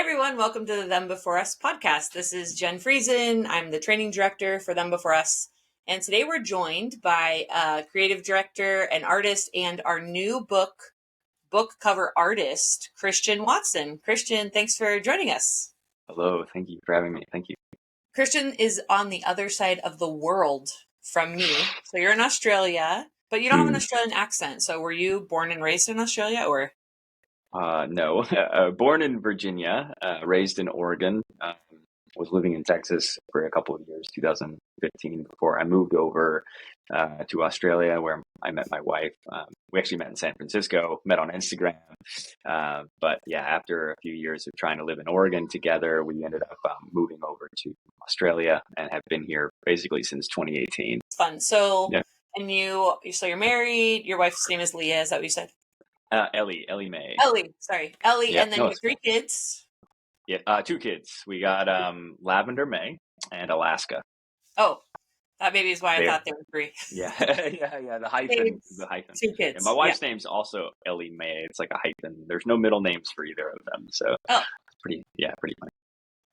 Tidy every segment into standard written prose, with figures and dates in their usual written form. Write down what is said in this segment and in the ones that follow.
Hey everyone, welcome to the Them Before Us podcast. This is Jen Friesen. I'm the training director for Them Before Us. And today we're joined by a creative director, an artist, and our new book cover artist, Christian Watson. Christian, thanks for joining us. Hello, thank you for having me. Thank you. Christian is on the other side of the world from me. So you're in Australia, but you don't have an Australian accent. So were you born and raised in Australia or? No, born in Virginia, raised in Oregon, was living in Texas for a couple of years, 2015, before I moved over to Australia, where I met my wife. We actually met in San Francisco, met on Instagram. But yeah, after a few years of trying to live in Oregon together, we ended up moving over to Australia and have been here basically since 2018. It's fun. So, Yeah. And you're married. Your wife's name is Leah. Is that what you said? Ellie May. Ellie, Yeah, and then you have 3 kids. Yeah, 2 kids. We got Lavender May and Alaska. Oh, that maybe is why I thought there were 3. Yeah, yeah. The hyphen. 2 kids. Yeah, my wife's name's also Ellie May. It's like a hyphen. There's no middle names for either of them, so it's pretty funny.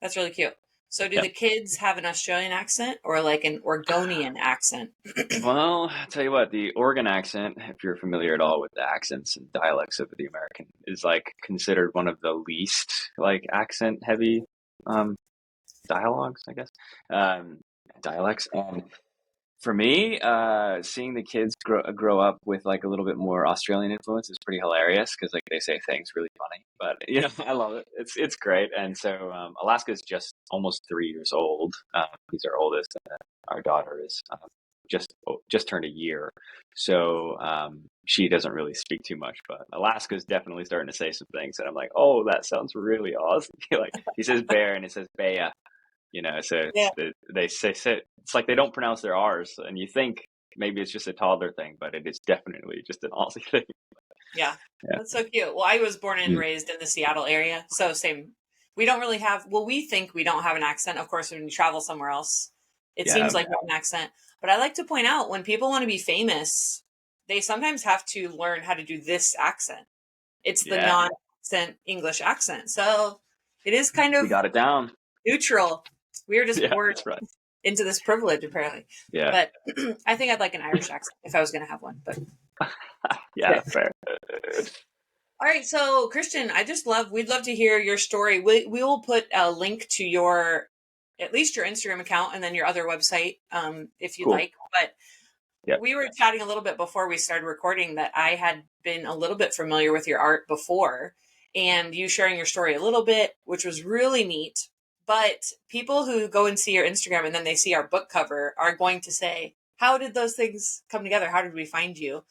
That's really cute. So do the kids have an Australian accent or like an Oregonian accent? Well, I'll tell you what, the Oregon accent, if you're familiar at all with the accents and dialects of the American, is like considered one of the least like accent heavy dialogues, I guess. Dialects. And for me, seeing the kids grow up with like a little bit more Australian influence is pretty hilarious because like they say things really funny. But I love it. It's great. And so Alaska's just almost 3 years old. He's our oldest, and our daughter is just turned a year. So she doesn't really speak too much. But Alaska's definitely starting to say some things, and I'm like, oh, that sounds really awesome. Like he says bear and it says bea. So they say it's like they don't pronounce their R's, and you think maybe it's just a toddler thing, but it is definitely just an Aussie thing. Yeah, that's so cute. Well, I was born and raised in the Seattle area, so same. We don't really have. Well, we think we don't have an accent. Of course, when you travel somewhere else, it seems like we have an accent. But I like to point out when people want to be famous, they sometimes have to learn how to do this accent. It's the non-accent English accent, so it is kind of we got it down neutral. We were just born into this privilege, apparently. Yeah. But I think I'd like an Irish accent if I was going to have one. But yeah, fair. All right, so Christian, we'd love to hear your story. We will put a link to at least your Instagram account and then your other website, if you'd like. But we were chatting a little bit before we started recording that I had been a little bit familiar with your art before, and you sharing your story a little bit, which was really neat. But people who go and see your Instagram and then they see our book cover are going to say, how did those things come together? How did we find you?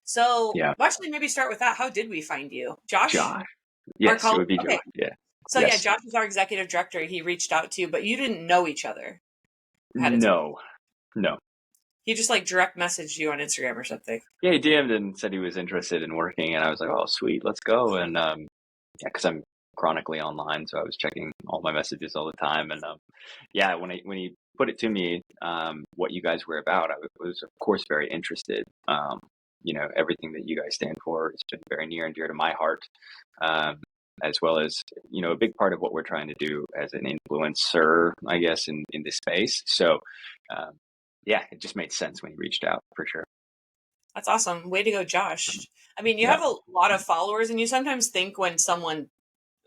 So actually maybe start with that. How did we find you? Josh? Yes, it would be Josh. Yeah. So Josh is our executive director. He reached out to you, but you didn't know each other. No. He just like direct messaged you on Instagram or something. Yeah, he DM'd and said he was interested in working, and I was like, oh, sweet, let's go. And because I'm chronically online, so I was checking all my messages all the time. And when he put it to me, what you guys were about, I was of course very interested. Everything that you guys stand for has been very near and dear to my heart, as well as a big part of what we're trying to do as an influencer, I guess, in this space. So it just made sense when you reached out, for sure. That's awesome. Way to go, Josh. I mean, you have a lot of followers, and you sometimes think when someone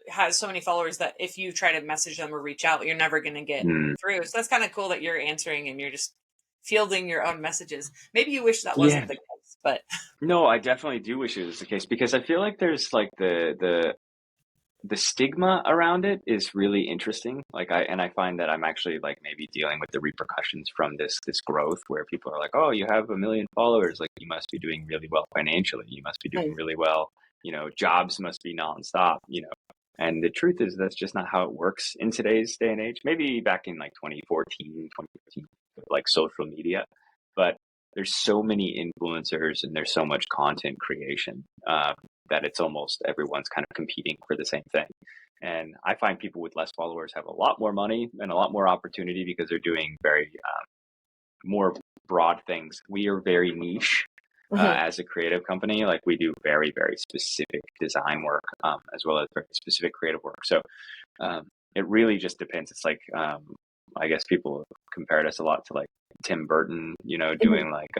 has so many followers that if you try to message them or reach out, you're never going to get through. So that's kind of cool that you're answering and you're just fielding your own messages. Maybe you wish that wasn't the case, but no, I definitely do wish it was the case, because I feel like there's like the stigma around it is really interesting. I find that I'm actually like maybe dealing with the repercussions from this growth, where people are like, oh, you have 1 million followers, like you must be doing really well financially, you must be doing really well, jobs must be nonstop, and the truth is that's just not how it works in today's day and age. Maybe back in like 2014, 2015, like social media, but there's so many influencers and there's so much content creation that it's almost everyone's kind of competing for the same thing. And I find people with less followers have a lot more money and a lot more opportunity because they're doing very more broad things. We are very niche. Hmm. as a creative company. Like we do very, very specific design work, as well as very specific creative work. So it really just depends. It's like, I guess people compared us a lot to like Tim Burton, Hmm. doing like,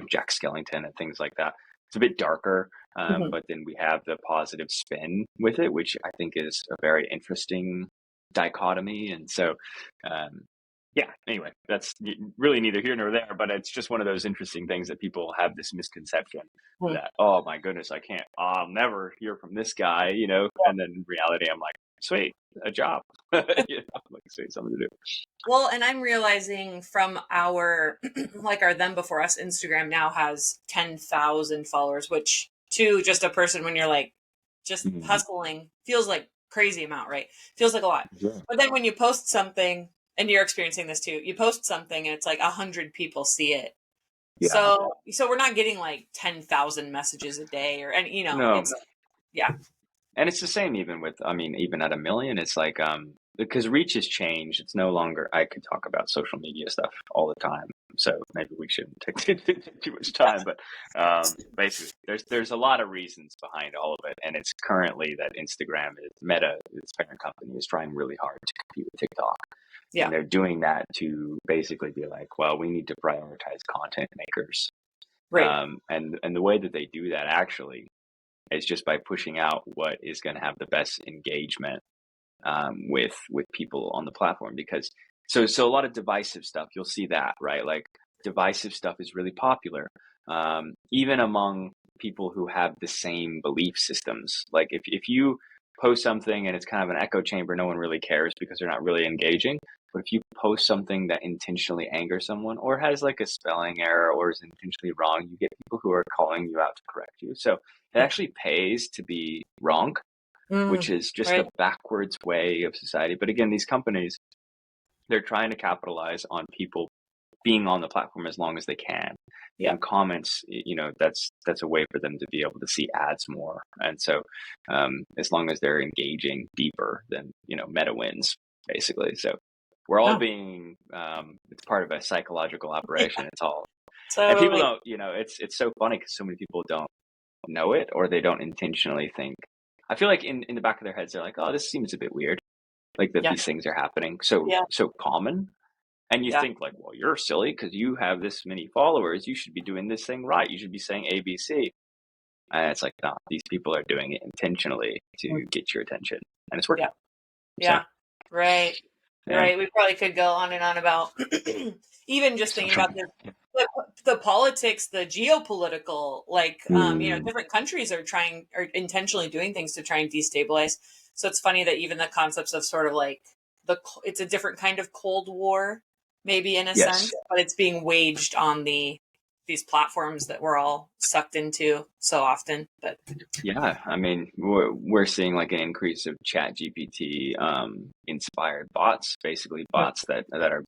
Jack Skellington and things like that. It's a bit darker, Hmm. but then we have the positive spin with it, which I think is a very interesting dichotomy. And so, um, yeah, anyway, that's really neither here nor there, but it's just one of those interesting things that people have this misconception Hmm. that, oh my goodness, I'll never hear from this guy, and then in reality, I'm like, sweet, a job, like, sweet, something to do. Well, and I'm realizing from our like our them before us Instagram now has 10,000 followers, which to just a person when you're like just Mhm. hustling feels like crazy amount, right? Feels like a lot. Yeah. But then when you post something, and you're experiencing this too, you post something and it's like 100 people see it. Yeah. So we're not getting like 10,000 messages a day or, and No, it's, yeah. and it's the same even with, I mean, even at a million, it's like, because reach has changed. It's no longer, I could talk about social media stuff all the time. So maybe we shouldn't take too much time, but basically there's a lot of reasons behind all of it. And it's currently that Instagram is Meta, its parent company, is trying really hard to compete with TikTok. And Yeah. they're doing that to basically be like, well, we need to prioritize content makers. Right. And the way that they do that actually is just by pushing out what is going to have the best engagement, with people on the platform. Because so a lot of divisive stuff, you'll see that, right? Like divisive stuff is really popular, even among people who have the same belief systems. Like if you post something and it's kind of an echo chamber, no one really cares because they're not really engaging. But if you post something that intentionally angers someone or has like a spelling error or is intentionally wrong, you get people who are calling you out to correct you. So it actually pays to be wrong, which Mm, is just a right. backwards way of society. But again, these companies, they're trying to capitalize on people being on the platform as long as they can. Yeah. And comments, that's a way for them to be able to see ads more. And so, as long as they're engaging deeper, then Meta wins basically. So we're all Oh, being, it's part of a psychological yeah, operation. It's all, and people totally. don't, it's so funny because so many people don't know it or they don't intentionally think. I feel like in the back of their heads, they're like, oh, this seems a bit weird. Like that Yeah. these things are happening so common. And you Yeah. think like, well, you're silly because you have this many followers. You should be doing this thing right. You should be saying ABC. And it's like, no, these people are doing it intentionally Yeah. to get your attention, and it's Yeah. working. So Yeah. Right. yeah, Right. We probably could go on and on about even just thinking social about media. the politics, the geopolitical, like, Mm, different countries are intentionally doing things to try and destabilize. So it's funny that even the concepts of sort of like it's a different kind of Cold War, maybe in a yes. sense, but it's being waged on these platforms that we're all sucked into so often. But Yeah, I mean, we're seeing like an increase of Chat GPT inspired bots, basically bots that are,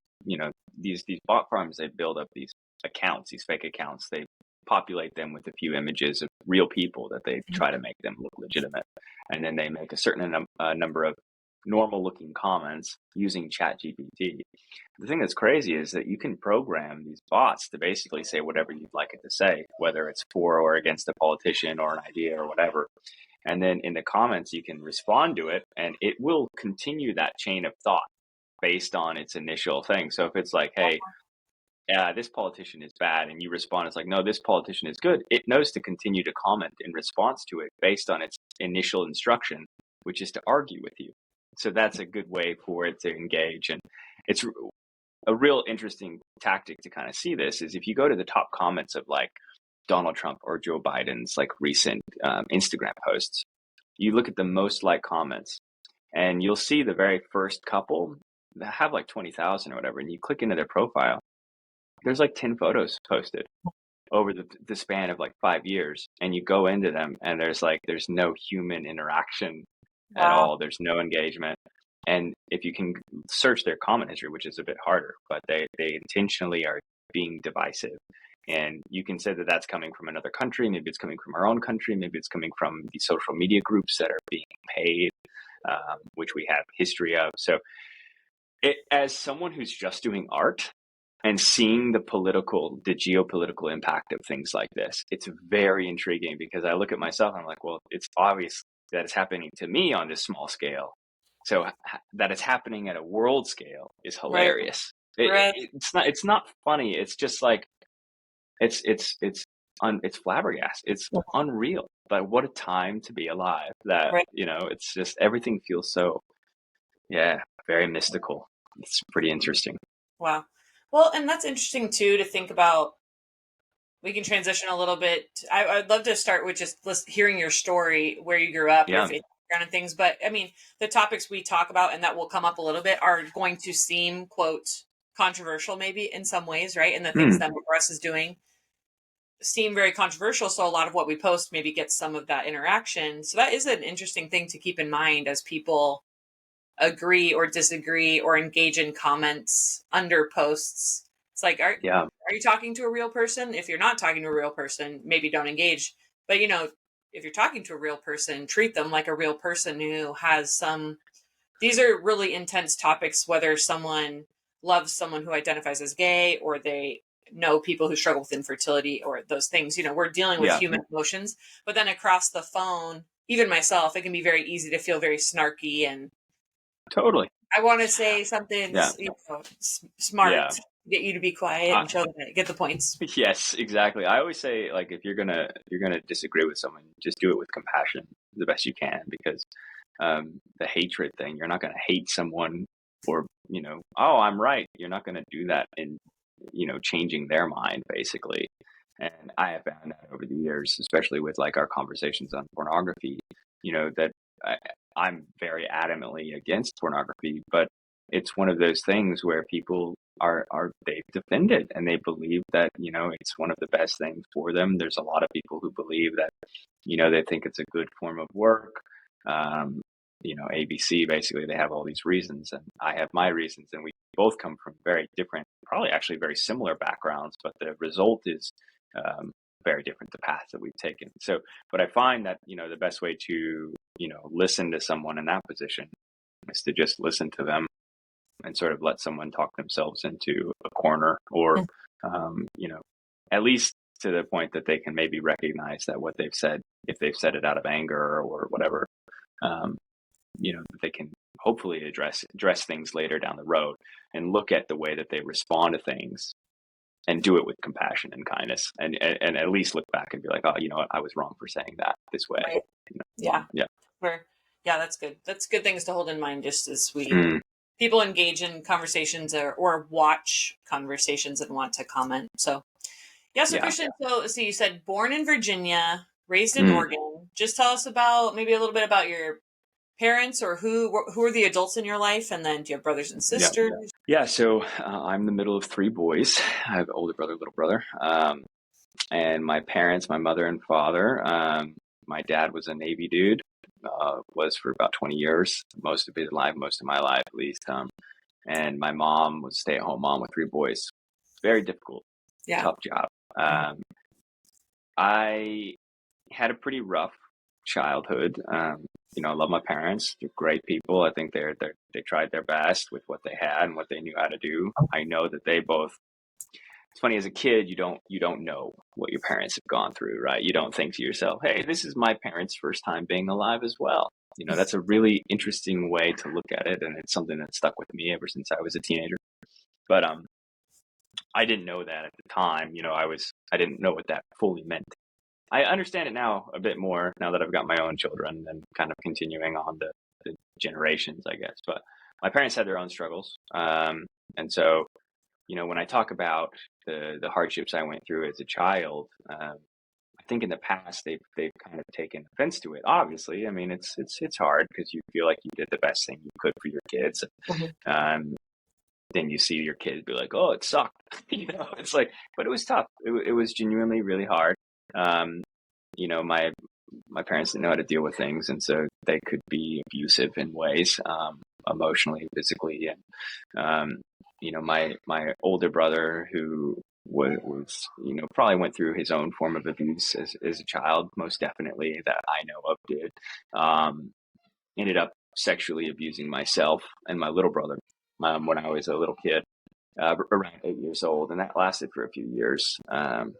these bot farms, they build up these accounts, these fake accounts. They populate them with a few images of real people that they try to make them look legitimate. And then they make a certain number of normal looking comments using Chat GPT. The thing that's crazy is that you can program these bots to basically say whatever you'd like it to say, whether it's for or against a politician or an idea or whatever. And then in the comments, you can respond to it and it will continue that chain of thought based on its initial thing. So if it's like, hey, this politician is bad, and you respond, it's like, no, this politician is good, it knows to continue to comment in response to it based on its initial instruction, which is to argue with you. So that's a good way for it to engage. And it's a real interesting tactic to kind of see this is if you go to the top comments of like Donald Trump or Joe Biden's like recent Instagram posts, you look at the most liked comments and you'll see the very first couple that have like 20,000 or whatever. And you click into their profile, there's like 10 photos posted over the span of like 5 years. And you go into them and there's no human interaction at wow. all. There's no engagement. And if you can search their comment history, which is a bit harder, but they intentionally are being divisive. And you can say that that's coming from another country. Maybe it's coming from our own country. Maybe it's coming from the social media groups that are being paid, which we have history of. So as someone who's just doing art, and seeing the geopolitical impact of things like this, it's very intriguing because I look at myself and I'm like, well, it's obvious that it's happening to me on this small scale. So that it's happening at a world scale is Right. hilarious. Right. It's not funny. It's just like, it's flabbergasted. It's unreal. But what a time to be alive that, Right. it's just everything feels so, yeah, very mystical. It's pretty interesting. Wow. Well, and that's interesting too to think about. We can transition a little bit. I'd love to start with just hearing your story, where you grew up, your Yeah. faith background and things. But I mean, the topics we talk about and that will come up a little bit are going to seem, quote, controversial maybe in some ways, right? And the things Hmm. that Russ is doing seem very controversial. So a lot of what we post maybe gets some of that interaction. So that is an interesting thing to keep in mind as people agree or disagree or engage in comments under posts. It's like, Yeah. are you talking to a real person? If you're not talking to a real person, maybe don't engage. But if you're talking to a real person, treat them like a real person who has some. These are really intense topics. Whether someone loves someone who identifies as gay, or they know people who struggle with infertility, or those things. We're dealing with Yeah. human emotions. But then across the phone, even myself, it can be very easy to feel very snarky and Totally. I want to say something, Yeah. smart, Yeah. get you to be quiet Uh, and show that get the points. yes, exactly. I always say, like, if you're gonna disagree with someone, just do it with compassion the best you can, because the hatred thing, you're not gonna hate someone for, oh, I'm right. You're not gonna do that in, changing their mind, basically. And I have found that over the years, especially with like our conversations on pornography, that I, I'm very adamantly against pornography, but it's one of those things where people they defend it and they believe that, it's one of the best things for them. There's a lot of people who believe that, they think it's a good form of work. Um, ABC, basically, they have all these reasons, and I have my reasons, and we both come from very different, probably actually very similar backgrounds, but the result is um, very different, the path that we've taken. So, but I find that, the best way to, listen to someone in that position is to just listen to them and sort of let someone talk themselves into a corner, or, at least to the point that they can maybe recognize that what they've said, if they've said it out of anger or whatever, um, they can hopefully address things later down the road and look at the way that they respond to things and do it with compassion and kindness, and at least look back and be like, oh, you know what, I was wrong for saying that this way. Right. Yeah. Yeah. Yeah, that's good. That's good things to hold in mind just as we Mm, people engage in conversations or watch conversations and want to comment. So yeah, so yeah. Christian, so you said born in Virginia, raised in Mm, Oregon. Just tell us about maybe a little bit about your parents or who are the adults in your life, and then do you have brothers and yeah. sisters? Yeah. So I'm the middle of three boys. I have an older brother, little brother. And my parents, my mother and father, my dad was a Navy dude, was for about 20 years, most of his life, most of my life at least. And my mom was a stay-at-home mom with three boys. Very difficult, Yeah. tough job. I had a pretty rough childhood. I love my parents. They're great people. I think they tried their best with what they had and what they knew how to do. I know that they both. It's funny, as a kid, you don't know what your parents have gone through, right? You don't think to yourself, "Hey, this is my parents' first time being alive as well." That's a really interesting way to look at it, and it's something that stuck with me ever since I was a teenager. But I didn't know that at the time. I didn't know what that fully meant. I understand it now a bit more now that I've got my own children and kind of continuing on the generations, I guess. But my parents had their own struggles, and so when I talk about the hardships I went through as a child, I think in the past they've kind of taken offense to it. Obviously, I mean it's hard because you feel like you did the best thing you could for your kids. Mhm. Um, then you see your kids be like, "Oh, it sucked," It's like, but it was tough. It was genuinely really hard. Um, my parents didn't know how to deal with things, and so they could be abusive in ways, emotionally, physically, and my older brother, who was probably went through his own form of abuse as a child, most definitely, that I know of, did, ended up sexually abusing myself and my little brother when I was a little kid. around 8 years old, and that lasted for a few years. And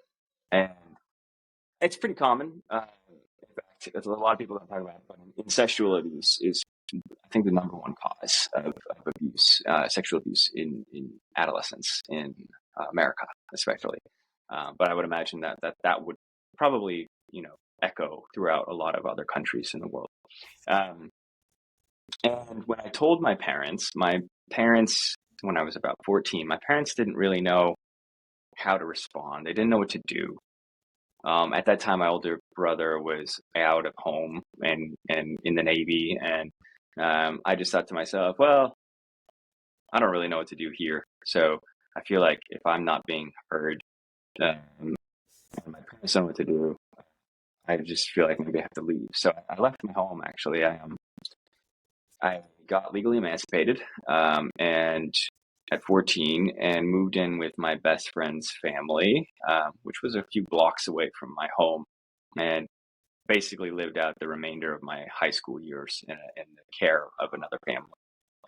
it's pretty common. In fact, a lot of people don't talk about it, but incestual abuse is, I think, the number one cause of abuse, sexual abuse in adolescence in America, especially. But I would imagine that would probably, echo throughout a lot of other countries in the world. Um, and when I told my parents, when I was about 14, my parents didn't really know how to respond. They didn't know what to do. At that time, my older brother was out of home and in the Navy, and I just thought to myself, well, I don't really know what to do here. So I feel like if I'm not being heard, and my parents don't know what to do, I just feel like maybe I have to leave. So I left my home. Actually, I got legally emancipated, and at 14, and moved in with my best friend's family, which was a few blocks away from my home, and basically lived out the remainder of my high school years in the care of another family.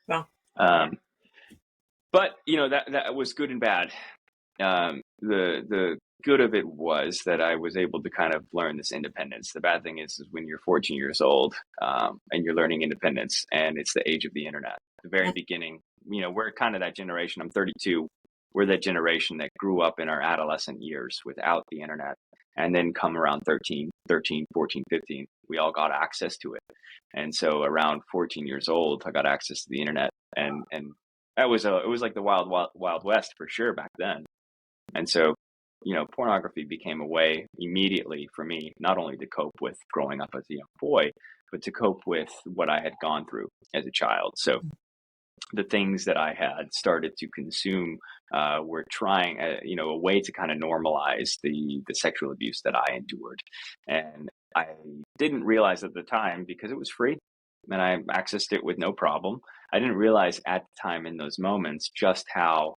Wow. But that was good and bad. The good of it was that I was able to kind of learn this independence. The bad thing is when you're 14 years old, and you're learning independence, and it's the age of the internet. The very beginning, we're kind of that generation. I'm 32. We're that generation that grew up in our adolescent years without the internet. And then come around 13, 14, 15, we all got access to it. And so around 14 years old, I got access to the internet, and it was like the wild west for sure back then. And so, pornography became a way immediately for me, not only to cope with growing up as a young boy, but to cope with what I had gone through as a child. So the things that I had started to consume were trying, a way to kind of normalize the sexual abuse that I endured. And I didn't realize at the time, because it was free and I accessed it with no problem. I didn't realize at the time in those moments just how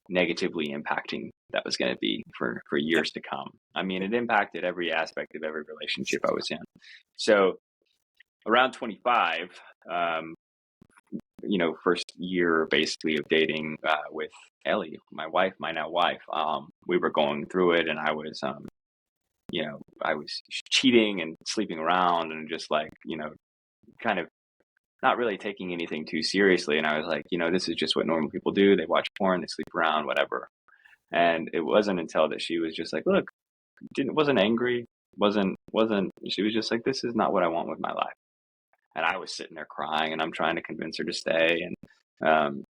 negatively impacting that was going to be for years to come. I mean, it impacted every aspect of every relationship I was in. So around 25, first year basically of dating with Ellie, my now wife, we were going through it, and I was, I was cheating and sleeping around and just like, kind of not really taking anything too seriously. And I was like, this is just what normal people do. They watch porn, they sleep around, whatever. And it wasn't until that she was just like, look, wasn't angry, she was just like, this is not what I want with my life. And I was sitting there crying, and I'm trying to convince her to stay. And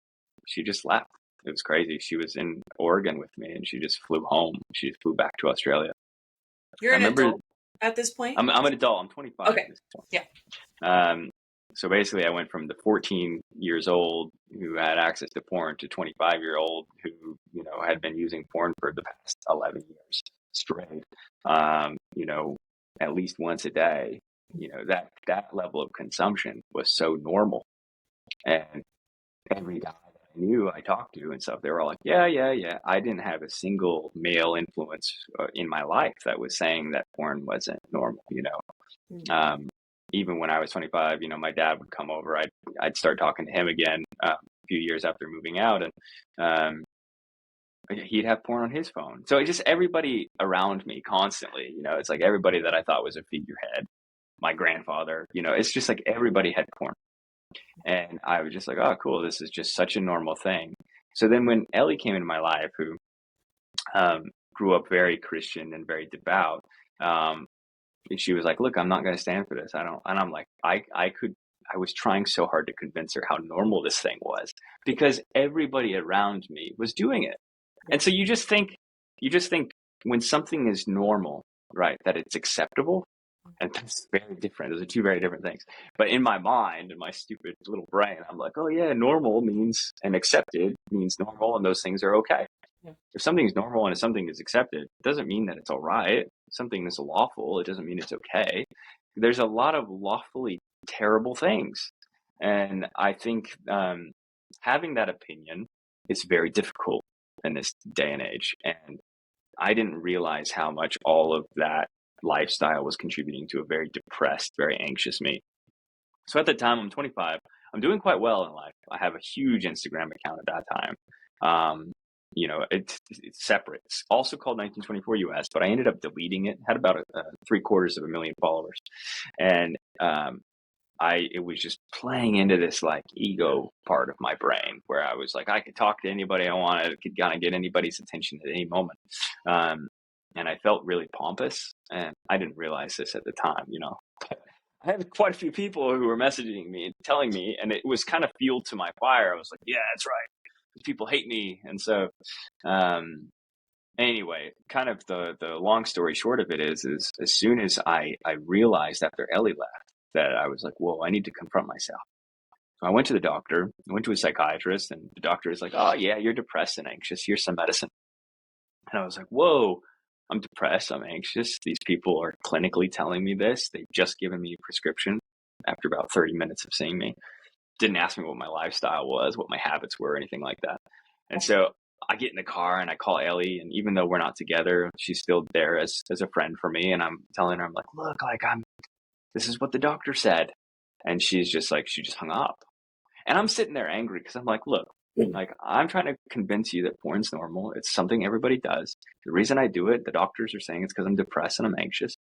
she just left. It was crazy. She was in Oregon with me, and she just flew home. She just flew back to Australia. You're an adult at this point? I'm an adult. I'm 25 okay. At this point. Yeah. So basically, I went from the 14 years old who had access to porn to 25-year-old who, had been using porn for the past 11 years straight, at least once a day. That level of consumption was so normal. And every guy that I knew, I talked to and stuff, they were all like, yeah. I didn't have a single male influence in my life that was saying that porn wasn't normal, Even when I was 25, my dad would come over. I'd start talking to him again a few years after moving out, and he'd have porn on his phone. So just everybody around me constantly, it's like everybody that I thought was a figurehead, my grandfather, it's just like everybody had porn. And I was just like, oh, cool. This is just such a normal thing. So then when Ellie came into my life, who grew up very Christian and very devout, she was like, look, I'm not going to stand for this. And I'm like, I was trying so hard to convince her how normal this thing was, because everybody around me was doing it. And so you just think when something is normal, right, that it's acceptable. And that's very different. Those are two very different things. But in my mind, in my stupid little brain, I'm like, oh yeah, normal means, and accepted means normal, and those things are okay. Yeah. If something's normal and if something is accepted, it doesn't mean that it's all right. If something is lawful, it doesn't mean it's okay. There's a lot of lawfully terrible things. And I think having that opinion is very difficult in this day and age. And I didn't realize how much all of that lifestyle was contributing to a very depressed, very anxious me. So at the time, I'm 25. I'm doing quite well in life. I have a huge Instagram account at that time. You know, it's separate. It's also called 1924 US, but I ended up deleting it. It had about 750,000 followers, and it was just playing into this like ego part of my brain where I was like, I could talk to anybody I wanted, I could kind of get anybody's attention at any moment. And I felt really pompous, and I didn't realize this at the time, you know. I had quite a few people who were messaging me and telling me, and it was kind of fuel to my fire. I was like, yeah, that's right. People hate me. And so, anyway, kind of the long story short of it is as soon as I realized after Ellie left that I was like, whoa, I need to confront myself. So I went to the doctor, I went to a psychiatrist, and the doctor is like, oh yeah, you're depressed and anxious. Here's some medicine. And I was like, whoa, I'm depressed, I'm anxious. These people are clinically telling me this. They've just given me a prescription after about 30 minutes of seeing me. Didn't ask me what my lifestyle was, what my habits were, anything like that. And so I get in the car and I call Ellie, and even though we're not together, she's still there as a friend for me. And I'm telling her, I'm like, look, like this is what the doctor said. And she's just like, she just hung up. And I'm sitting there angry because I'm like, look, like I'm trying to convince you that porn's normal. It's something everybody does. The reason I do it, the doctors are saying it's because I'm depressed and I'm anxious.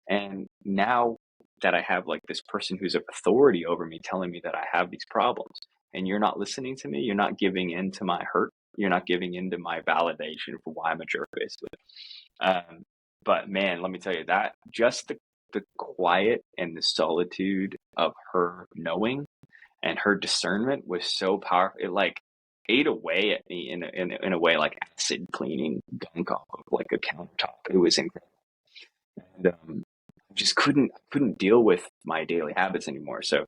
And now that I have like this person who's of authority over me telling me that I have these problems, and you're not listening to me, you're not giving in to my hurt, you're not giving in to my validation for why I'm a jerk, basically. But man, let me tell you that just the quiet and the solitude of her knowing and her discernment was so powerful. It like ate away at me in a way like acid cleaning gunk off of like a countertop. It was incredible. And I just couldn't deal with my daily habits anymore. So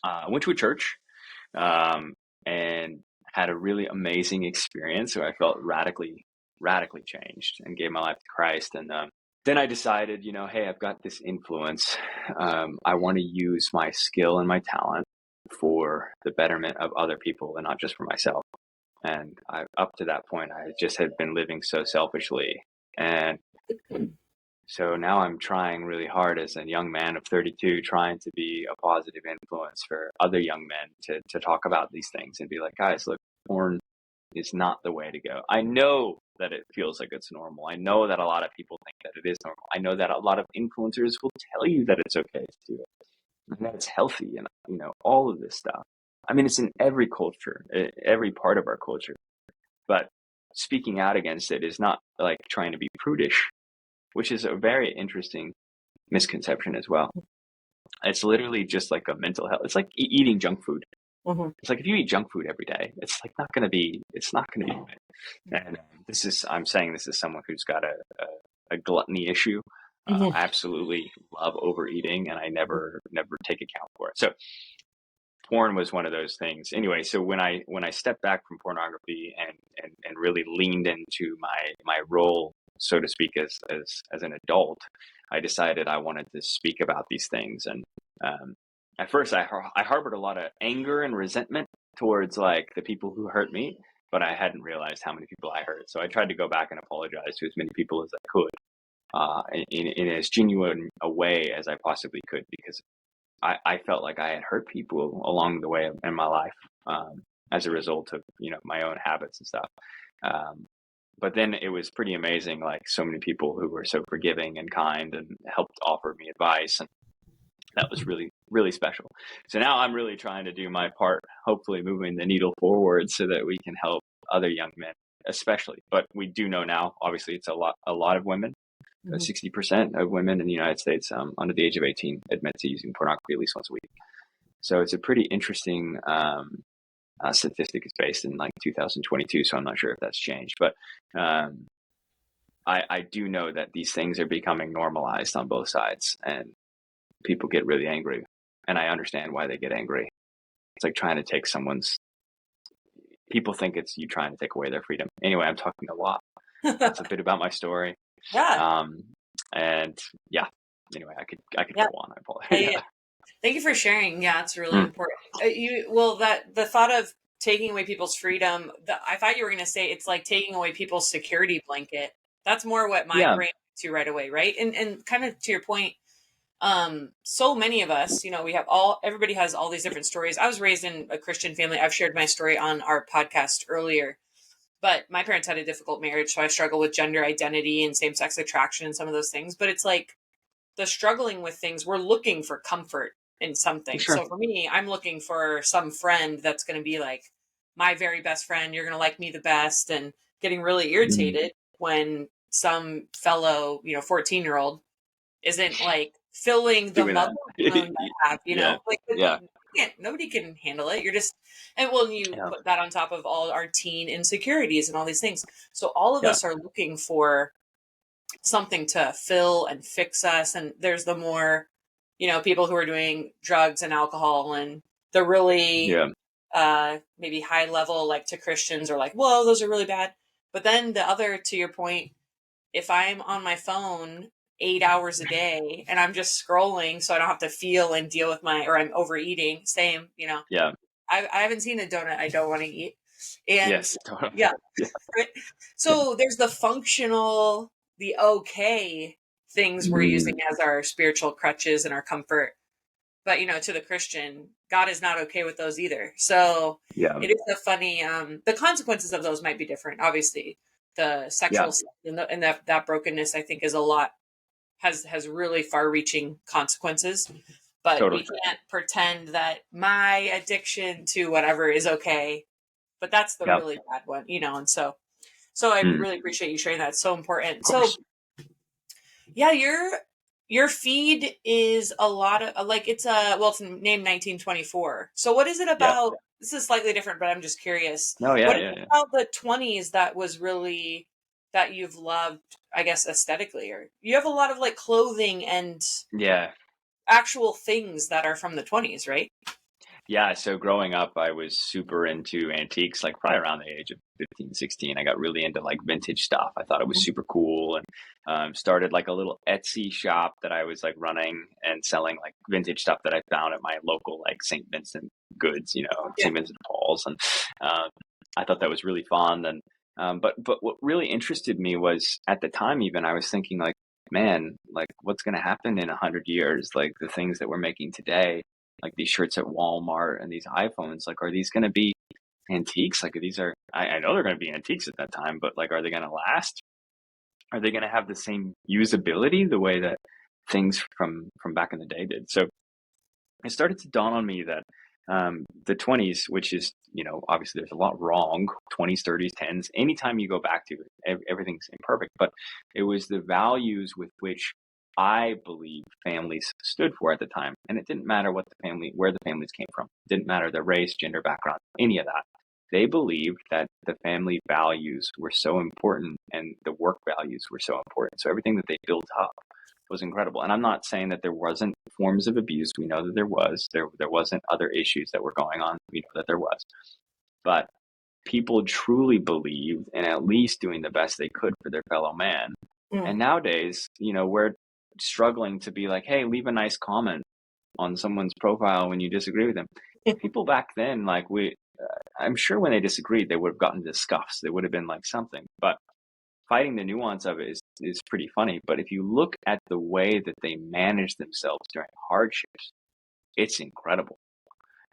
I went to a church and had a really amazing experience where I felt radically changed and gave my life to Christ. And then I decided, you know, hey, I've got this influence. I want to use my skill and my talent for the betterment of other people and not just for myself. And up to that point, I just had been living so selfishly. And so now I'm trying really hard as a young man of 32, trying to be a positive influence for other young men to talk about these things and be like, guys, look, porn is not the way to go. I know that it feels like it's normal. I know that a lot of people think that it is normal. I know that a lot of influencers will tell you that it's okay to do it and that it's healthy and, you know, all of this stuff. I mean, it's in every culture, every part of our culture. But speaking out against it is not like trying to be prudish, which is a very interesting misconception as well. It's literally just like a mental health. It's like eating junk food. Mm-hmm. It's like if you eat junk food every day, it's like it's not going to be right. And I'm saying this as someone who's got a gluttony issue. I absolutely love overeating and I never take account for it. So porn was one of those things. Anyway, so when I stepped back from pornography and really leaned into my role, so to speak, as an adult, I decided I wanted to speak about these things. And at first I harbored a lot of anger and resentment towards like the people who hurt me, but I hadn't realized how many people I hurt. So I tried to go back and apologize to as many people as I could, in as genuine a way as I possibly could, because I felt like I had hurt people along the way in my life, as a result of, you know, my own habits and stuff. But then it was pretty amazing, like so many people who were so forgiving and kind and helped offer me advice. And that was really, really special. So now I'm really trying to do my part, hopefully moving the needle forward so that we can help other young men, especially. But we do know now, obviously, it's a lot of women. 60% of women in the United States under the age of 18 admit to using pornography at least once a week. So it's a pretty interesting statistic. It's based in like 2022, so I'm not sure if that's changed. But I do know that these things are becoming normalized on both sides, and people get really angry. And I understand why they get angry. It's like trying to take people think it's you trying to take away their freedom. Anyway, I'm talking a lot. That's a bit about my story. Yeah. And yeah, anyway, I could yeah. go on. I apologize. Thank you for sharing. Yeah, it's really important. That the thought of taking away people's freedom, I thought you were going to say it's like taking away people's security blanket. That's more what my brain went to right away, right? And kind of to your point, So many of us, we have everybody has all these different stories. I was raised in a Christian family. I've shared my story on our podcast earlier, but my parents had a difficult marriage, so I struggle with gender identity and same-sex attraction and some of those things. But it's like the struggling with things, we're looking for comfort in something. Sure. So for me, I'm looking for some friend that's going to be like my very best friend. You're going to like me the best, and getting really Mm. irritated when some fellow, 14-year-old isn't like filling the Doing mother that. wound I have, Yeah. like Yeah. nobody can handle it. You're just, and when you Yeah. put that on top of all our teen insecurities and all these things. So all of Yeah. us are looking for something to fill and fix us. And there's the more, people who are doing drugs and alcohol, and the really, Yeah. maybe high level, like to Christians, are like, whoa, those are really bad. But then the other, to your point, if I'm on my phone 8 hours a day and I'm just scrolling so I don't have to feel and deal with or I'm overeating, same, Yeah. I haven't seen a donut I don't want to eat. And Yes. Totally. yeah, Yeah. right. Yeah. So there's the functional, the okay things we're Mm. using as our spiritual crutches and our comfort. But, to the Christian, God is not okay with those either. So Yeah. it is a funny, the consequences of those might be different. Obviously, the Yeah. sexual and that brokenness, I think, is a lot, has really far reaching consequences. But we Totally. can't pretend that my addiction to whatever is okay. But that's the Yeah. really bad one, and so I Mm. really appreciate you sharing that. It's so Of important. So course. yeah, your feed is a lot of like, it's named 1924. So what is it Yeah. about? This is slightly different, but I'm just curious. No. Yeah. What is Yeah. it Yeah. about the 20s that was really that you've loved, I guess, aesthetically? Or you have a lot of like clothing and Yeah. actual things that are from the 20s, right? Yeah, so growing up, I was super into antiques, like probably around the age of 15, 16. I got really into like vintage stuff. I thought it was Mhm. super cool and started like a little Etsy shop that I was like running and selling like vintage stuff that I found at my local like St. Vincent Goods, Yeah. St. Vincent Paul's. And um, I thought that was really fun. And but what really interested me was at the time, even I was thinking like, man, like what's going to happen in 100 years? Like the things that we're making today, like these shirts at Walmart and these iPhones, like, are these going to be antiques? Like, I know they're going to be antiques at that time, but like, are they going to last? Are they going to have the same usability the way that things from back in the day did? So it started to dawn on me that the 20s, which is, obviously there's a lot wrong, 20s, 30s, 10s, anytime you go back to it, everything's imperfect, but it was the values with which I believe families stood for at the time. And it didn't matter where the families came from. It didn't matter their race, gender, background, any of that. They believed that the family values were so important and the work values were so important. So everything that they built up was incredible. And I'm not saying that there wasn't forms of abuse. We know that there was. There wasn't other issues that were going on. We know that there was. But people truly believed in at least doing the best they could for their fellow man. Mm. And nowadays, we're struggling to be like, hey, leave a nice comment on someone's profile when you disagree with them. People back then, like I'm sure when they disagreed, they would have gotten into scuffs. They would have been like something. But fighting the nuance of it is pretty funny. But if you look at the way that they manage themselves during hardships, it's incredible.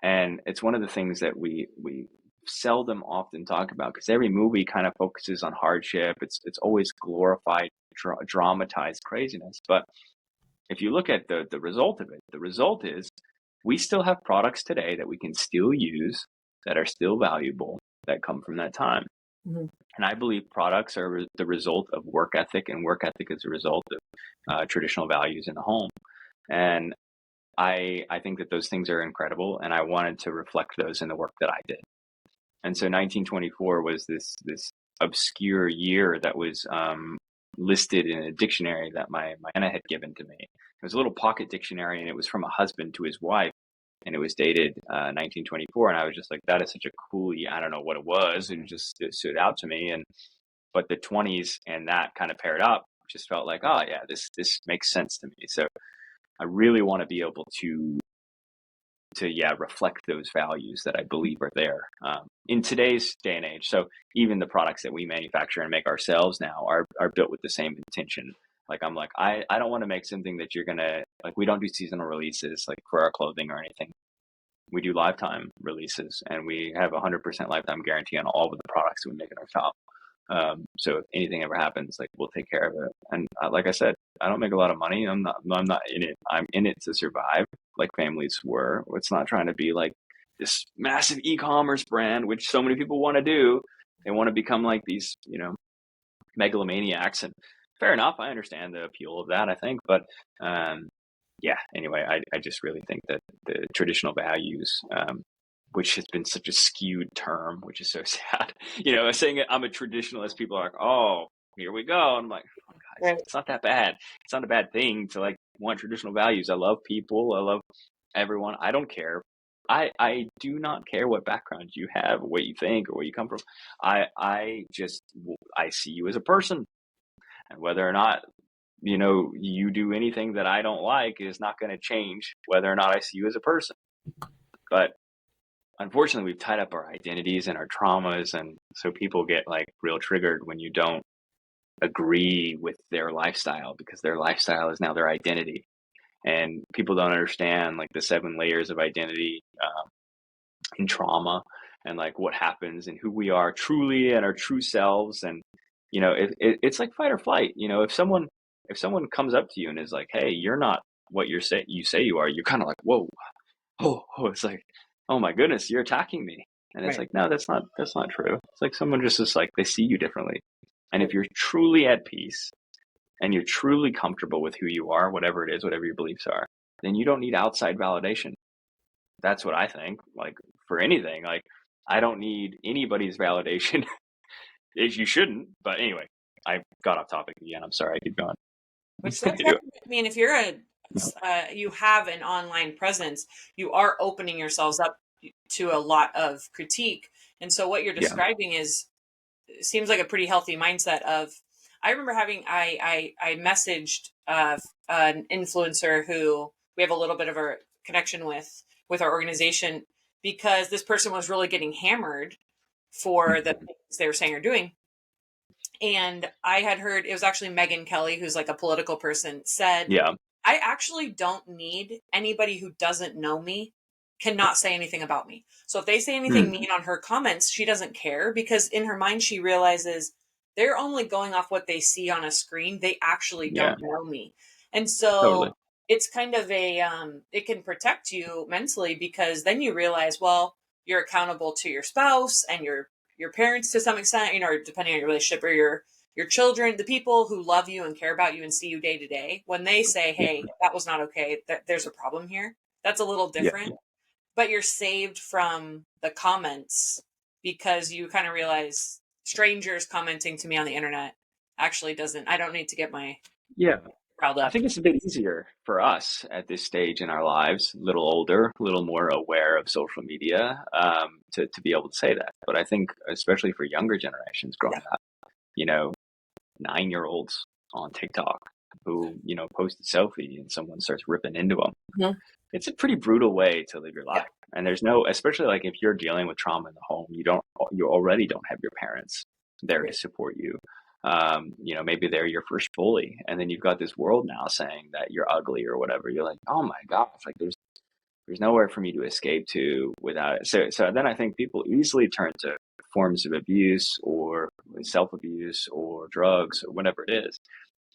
And it's one of the things that we seldom often talk about because every movie kind of focuses on hardship. It's always glorified, dramatized craziness. But if you look at the result of it, the result is we still have products today that we can still use that are still valuable that come from that time. Mhm. And I believe products are the result of work ethic, and work ethic is a result of traditional values in the home. And I think that those things are incredible, and I wanted to reflect those in the work that I did. And so 1924 was this obscure year that was listed in a dictionary that my Anna had given to me. It was a little pocket dictionary, and it was from a husband to his wife, and it was dated 1924. And I was just like, that is such a cool. I don't know what it was. It stood out to me, and but the 20s and that kind of paired up. Just felt like, oh yeah, this makes sense to me. So I really want to be able to reflect those values that I believe are there in today's day and age. So even the products that we manufacture and make ourselves now are built with the same intention Like, I'm like, I don't want to make something that you're gonna like. We don't do seasonal releases like for our clothing or anything. We do lifetime releases, and we have 100% lifetime guarantee on all of the products we make in our shop. So if anything ever happens, like, we'll take care of it. And like I said, I don't make a lot of money. I'm not in it. I'm in it to survive, like families were. It's not trying to be like this massive e-commerce brand, which so many people want to do. They want to become like these, megalomaniacs. And fair enough, I understand the appeal of that, I think. But yeah, anyway, I just really think that the traditional values, which has been such a skewed term, which is so sad. Saying I'm a traditionalist, people are like, oh, here we go. And I'm like, oh, guys, Right. it's not that bad. It's not a bad thing to like want traditional values. I love people. I love everyone. I don't care. I do not care what background you have, or what you think, or where you come from. I see you as a person, and whether or not you do anything that I don't like is not going to change whether or not I see you as a person. But unfortunately, we've tied up our identities and our traumas, and so people get like real triggered when you don't agree with their lifestyle, because their lifestyle is now their identity. And people don't understand like the 7 layers of identity in trauma, and like what happens and who we are truly and our true selves. And it's like fight or flight. If someone comes up to you and is like, hey, you're not what you say you are, you're kind of like, whoa, oh, it's like, oh my goodness, you're attacking me. And it's Right. like, no, that's not true. It's like someone just is like, they see you differently. And if you're truly at peace and you're truly comfortable with who you are, whatever it is, whatever your beliefs are, then you don't need outside validation. That's what I think. Like, for anything, like, I don't need anybody's validation. You shouldn't. But anyway, I got off topic again. I'm sorry. I keep going. Which that's Anyway, definitely, I mean, if you're you have an online presence, you are opening yourselves up to a lot of critique. And so what you're yeah, describing seems like a pretty healthy mindset of, I remember I messaged an influencer who we have a little bit of a connection with our organization, because this person was really getting hammered for the things they were saying or doing. And I had heard, it was actually Megan Kelly, who's like a political person, said, yeah, I actually don't need anybody who doesn't know me cannot say anything about me. So if they say anything hmm, mean on her comments, she doesn't care, because in her mind she realizes they're only going off what they see on a screen. They actually yeah, don't know me. And totally. so it's kind of it can protect you mentally, because then you realize, well, you're accountable to your spouse and your parents to some extent, depending on your relationship, or your children, the people who love you and care about you and see you day to day. When they say, Yeah, hey, that was not okay, that there's a problem here, that's a little yeah, different. But you're saved from the comments, because you kind of realize strangers commenting to me on the internet actually doesn't, I don't need to get my yeah. riled I up. think it's a bit easier for us at this stage in our lives, a little older, a little more aware of social media, to be able to say that. But I think, especially for younger generations Yeah. growing up, you know, 9-year-olds on TikTok who, post a selfie and someone starts ripping into them. Mhm. It's a pretty brutal way to live your Yeah. life. And there's no, especially like if you're dealing with trauma in the home, you already don't have your parents there to Right. support you. Maybe they're your first bully, and then you've got this world now saying that you're ugly or whatever. You're like, oh my gosh, like there's nowhere for me to escape to without it. So then I think people easily turn to forms of abuse or self-abuse or drugs or whatever it is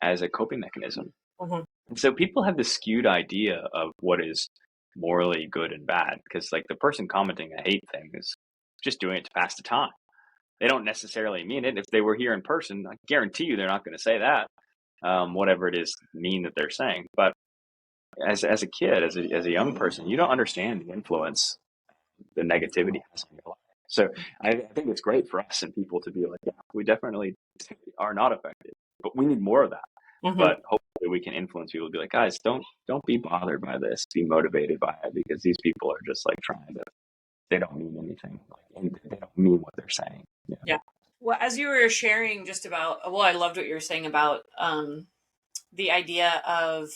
as a coping mechanism. Mhm. And so people have this skewed idea of what is morally good and bad, because like the person commenting a hate thing is just doing it to pass the time. They don't necessarily mean it. If they were here in person, I guarantee you they're not going to say that, whatever it is mean that they're saying. But as a kid, as a young person, you don't understand the influence the negativity has on your life. So I think it's great for us and people to be like, yeah, we definitely are not affected, but we need more of that. Mhm. But hopefully we can influence people to be like, guys, don't be bothered by this. Be motivated by it, because these people are just like trying to. They don't mean anything. Like, and they don't mean what they're saying. Yeah. Yeah. Well, as you were sharing just about, well, I loved what you were saying about the idea of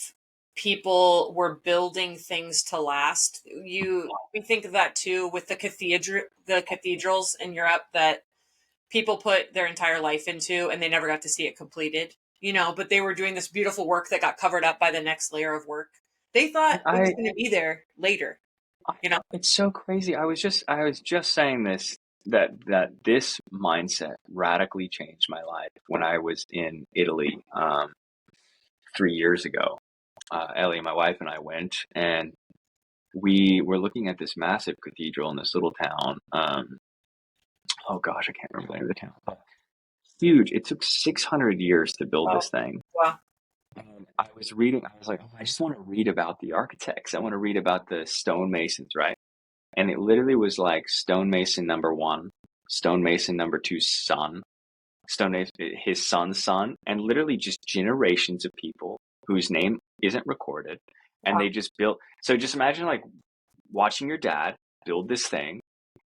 people were building things to last. We think of that too with the cathedrals in Europe that people put their entire life into, and they never got to see it completed. but they were doing this beautiful work that got covered up by the next layer of work. They thought it was I, going to be there later, I you know? it's so crazy. I was just saying this, that this mindset radically changed my life when I was in Italy 3 years ago. Ellie, my wife, and I went, and we were looking at this massive cathedral in this little town. Oh gosh, I can't remember the name of the town. But huge. It took 600 years to build Oh, this thing. wow. And I was reading, I was like, oh, I just want to read about the architects. I want to read about the stonemasons, right? And it literally was like stonemason number one, stonemason number two's son, stonemason, his son's son, and literally just generations of people whose name isn't recorded. And Wow. they just built. So just imagine like watching your dad build this thing,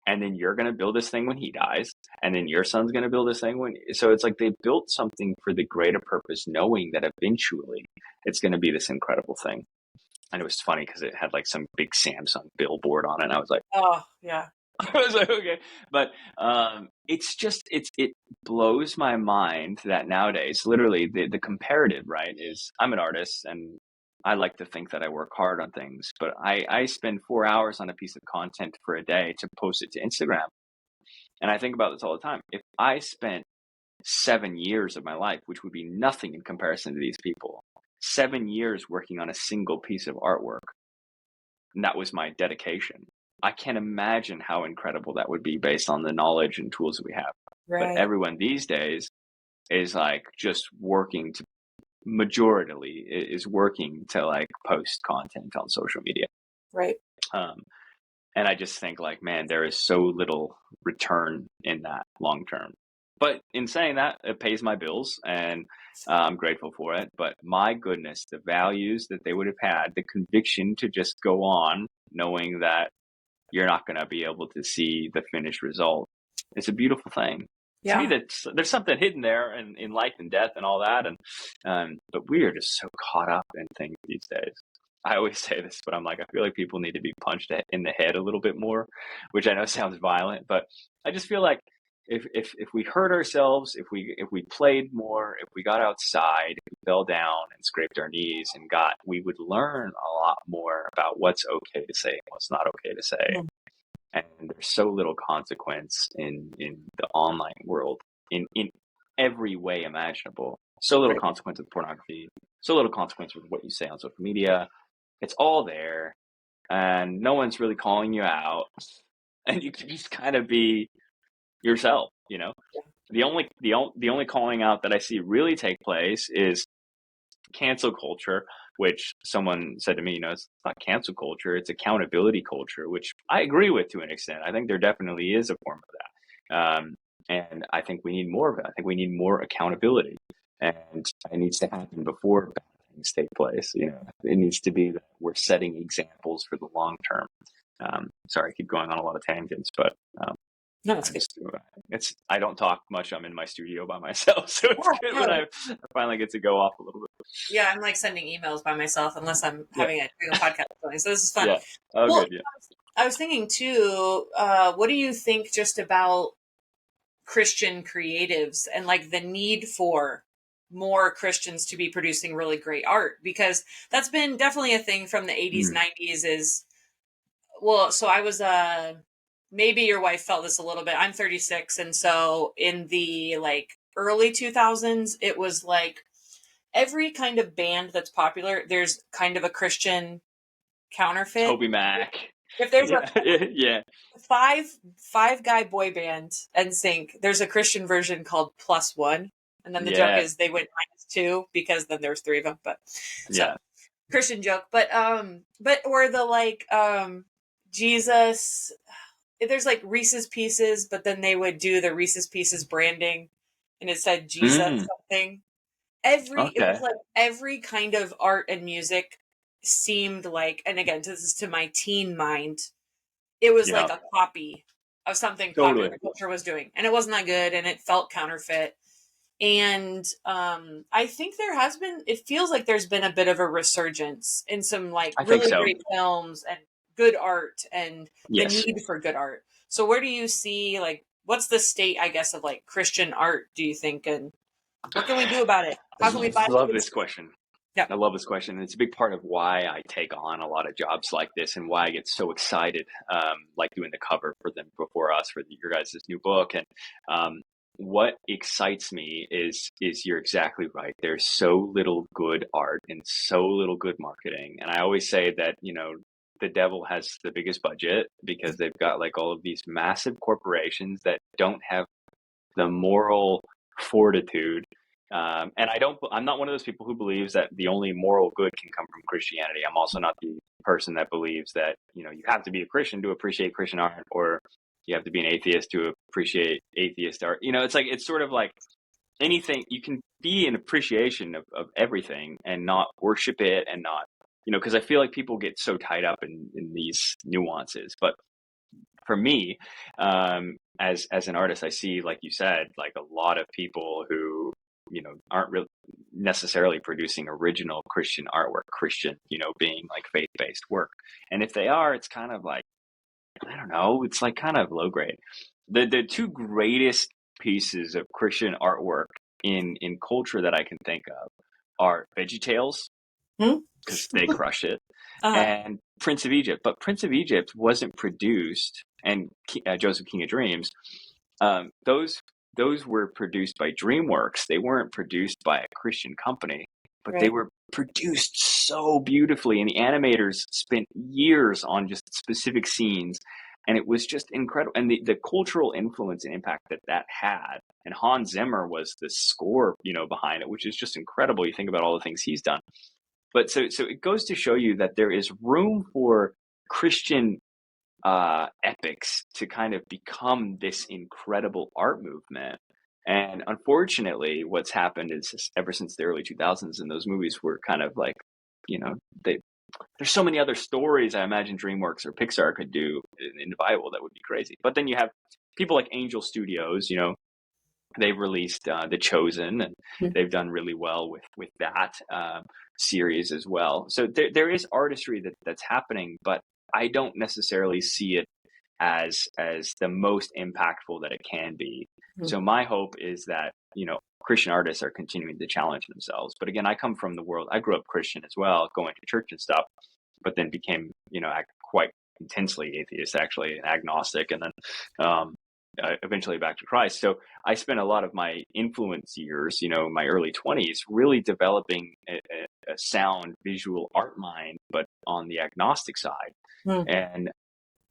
and then you're going to build this thing when he dies, and then your son's going to build this thing when. So it's like they built something for the greater purpose, knowing that eventually it's going to be this incredible thing. And it was funny because it had like some big Samsung billboard on it. And I was like, Oh, yeah. I was like, okay, but it's just it blows my mind that nowadays, literally, the comparative, right, is I'm an artist and I like to think that I work hard on things, but I spend 4 hours on a piece of content for a day to post it to Instagram, and I think about this all the time. If I spent 7 years of my life, which would be nothing in comparison to these people, 7 years working on a single piece of artwork, and that was my dedication. I can't imagine how incredible that would be based on the knowledge and tools that we have. But Right. everyone these days is like just working to, majoritarily is working to like post content on social media. Right. Um, and I just think like, man, there is so little return in that long term. But in saying that, it pays my bills, and I'm grateful for it. But my goodness, the values that they would have had, the conviction to just go on knowing that you're not going to be able to see the finished result. It's a beautiful thing. To me, Yeah. there's something hidden there in life and death and all that. And but we are just so caught up in things these days. I always say this, but I'm like, I feel like people need to be punched in the head a little bit more, which I know sounds violent, but I just feel like if we hurt ourselves, if we played more, if we got outside, if we fell down and scraped our knees and we would learn a lot more about what's okay to say and what's not okay to say. Mm. And there's so little consequence in the online world in every way imaginable. So little Right. consequence with pornography, so little consequence with what you say on social media. It's all there, and no one's really calling you out, and you can just kind of be yourself. The only calling out that I see really take place is cancel culture, which someone said to me, it's not cancel culture, it's accountability culture, which I agree with to an extent. I think there definitely is a form of that. And I think we need more of it. I think we need more accountability, and it needs to happen before bad things take place. It needs to be that we're setting examples for the long term. Sorry, I keep going on a lot of tangents, but No, it's I'm good. just I don't talk much. I'm in my studio by myself, so it's Yeah. good when No. I finally get to go off a little bit. Yeah. I'm like sending emails by myself unless I'm Yeah, doing a podcast going. So this is fun. yeah. Oh, Well, good. Yeah. I was thinking too, what do you think just about Christian creatives and like the need for more Christians to be producing really great art? Because that's been definitely a thing from the 80s, Mm. 90s is, well, so I was, maybe your wife felt this a little bit. I'm 36. And so in the like early 2000s, it was like every kind of band that's popular, there's kind of a Christian counterfeit. Toby Mac. If there's a Yeah, yeah, five five guy boy band and sync, there's a Christian version called Plus One, and then the joke yeah, is they went -2 because then there's three of them. But so yeah. Christian joke, but or the like Jesus. There's like Reese's Pieces, but then they would do the Reese's Pieces branding, and it said Jesus Mm. something. It was Okay. like every kind of art and music seemed like, and again, this is to my teen mind, it was like Yeah. a copy of something popular Totally. culture was doing, and it wasn't that good, and it felt counterfeit. And I think it feels like there's been a bit of a resurgence in some like I think really so. great films and good art and the Yes. need for good art. So where do you see, like, what's the state, I guess, of like Christian art, do you think, and what can we do about it? How can we buy I love tickets? this question. Yeah. I love this question. And it's a big part of why I take on a lot of jobs like this and why I get so excited, like doing the cover for them before us for your guys' new book. And what excites me is you're exactly right. There's so little good art and so little good marketing. And I always say that, the devil has the biggest budget because they've got like all of these massive corporations that don't have the moral fortitude. And I'm not one of those people who believes that the only moral good can come from Christianity. I'm also not the person that believes that, you have to be a Christian to appreciate Christian art, or you have to be an atheist to appreciate atheist art. It's sort of like anything. You can be an appreciation of everything and not worship it, and not, because I feel like people get so tied up in these nuances. But for me, as an artist, I see, like you said, like a lot of people who, aren't really necessarily producing original Christian artwork, Christian, being like faith-based work. And if they are, it's kind of like, I don't know, it's like kind of low grade. The two greatest pieces of Christian artwork in culture that I can think of are VeggieTales, Hmm? because they crush it, Uh-huh. and Prince of Egypt. But Prince of Egypt wasn't produced, and Joseph King of Dreams, those were produced by DreamWorks. They weren't produced by a Christian company, but they Right. were produced so beautifully, and the animators spent years on just specific scenes, and it was just incredible. And the cultural influence and impact that had, and Hans Zimmer was the score, behind it, which is just incredible. You think about all the things he's done. But so it goes to show you that there is room for Christian epics to kind of become this incredible art movement. And unfortunately, what's happened is ever since the early 2000s, and those movies were kind of like, they, there's so many other stories I imagine DreamWorks or Pixar could do in the Bible that would be crazy. But then you have people like Angel Studios, they've released The Chosen, and Mhm. they've done really well with that series as well. So there is artistry that's happening, but I don't necessarily see it as the most impactful that it can be. Mhm. So my hope is that, Christian artists are continuing to challenge themselves. But again, I come from the world. I grew up Christian as well, going to church and stuff, but then became, quite intensely atheist, actually, and agnostic, and then eventually back to Christ. So I spent a lot of my influence years, my early 20s, really developing a sound visual art mind, but on the agnostic side. Mhm. And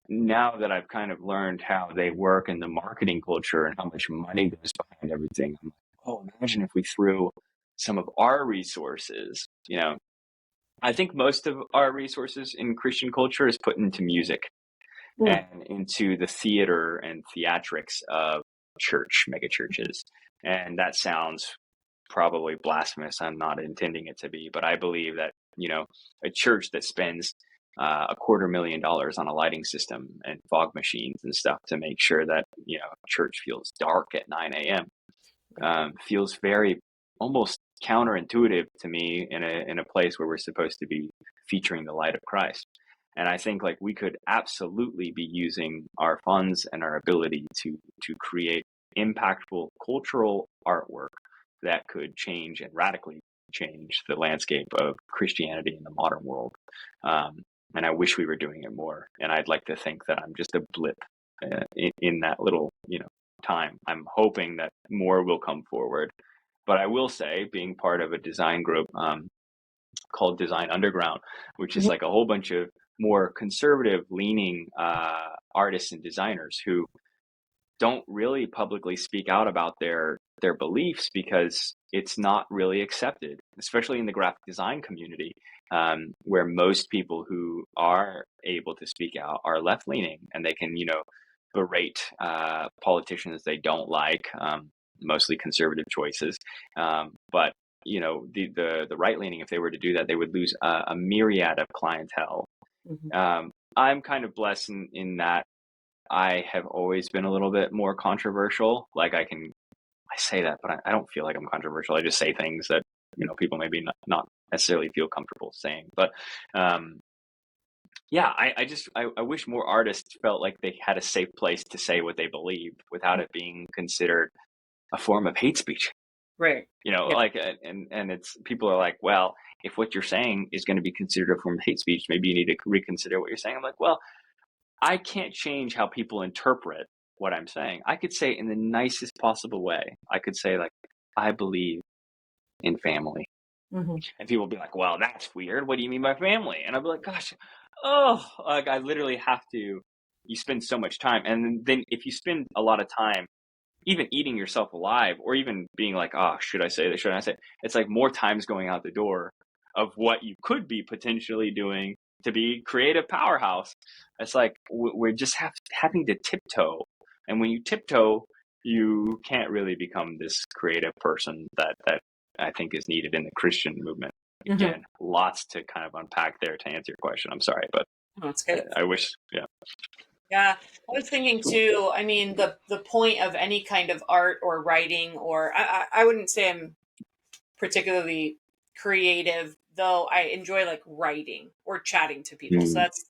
now that I've kind of learned how they work in the marketing culture and how much money goes behind everything, I'm like, oh, imagine if we threw some of our resources, I think most of our resources in Christian culture is put into music Mhm. and into the theater and theatrics of church, mega churches. And that sounds probably blasphemous. I'm not intending it to be, but I believe that, a church that spends $250,000 on a lighting system and fog machines and stuff to make sure that, church feels dark at 9 a.m. Feels very almost counterintuitive to me in a place where we're supposed to be featuring the light of Christ. And I think like we could absolutely be using our funds and our ability to create impactful cultural artwork that could change and radically change the landscape of Christianity in the modern world. And I wish we were doing it more. And I'd like to think that I'm just a blip in that little, time. I'm hoping that more will come forward. But I will say, being part of a design group called Design Underground, which is Mhm. like a whole bunch of more conservative leaning artists and designers who don't really publicly speak out about their beliefs because it's not really accepted, especially in the graphic design community, where most people who are able to speak out are left leaning, and they can berate politicians they don't like, mostly conservative choices, but the right leaning, if they were to do that, they would lose a myriad of clientele. Mhm. I'm kind of blessed in that I have always been a little bit more controversial. Like I say that, but I don't feel like I'm controversial. I just say things that, people maybe not necessarily feel comfortable saying. But yeah, I wish more artists felt like they had a safe place to say what they believe without it being considered a form of hate speech. Right. Yeah. Like, and it's, people are like, well, if what you're saying is going to be considered a form of hate speech, maybe you need to reconsider what you're saying. I'm like, well, I can't change how people interpret what I'm saying. I could say it in the nicest possible way. I could say, like, I believe in family. Hmm. And people will be like, well, that's weird. What do you mean by family? And I'll be like, gosh, oh, like, I literally have to, you spend so much time. And then if you spend a lot of time even eating yourself alive, or even being like, oh, should I say this? Shouldn't I say it? It's like more times going out the door of what you could be potentially doing to be creative powerhouse. It's like we're just having to tiptoe. And when you tiptoe, you can't really become this creative person that I think is needed in the Christian movement. Hmm. Again, lots to kind of unpack there to answer your question. I'm sorry, but Oh, that's good. I wish, yeah. Yeah, I was thinking too. I mean, the point of any kind of art or writing, or I wouldn't say I'm particularly creative, though I enjoy like writing or chatting to people. So Mm. that's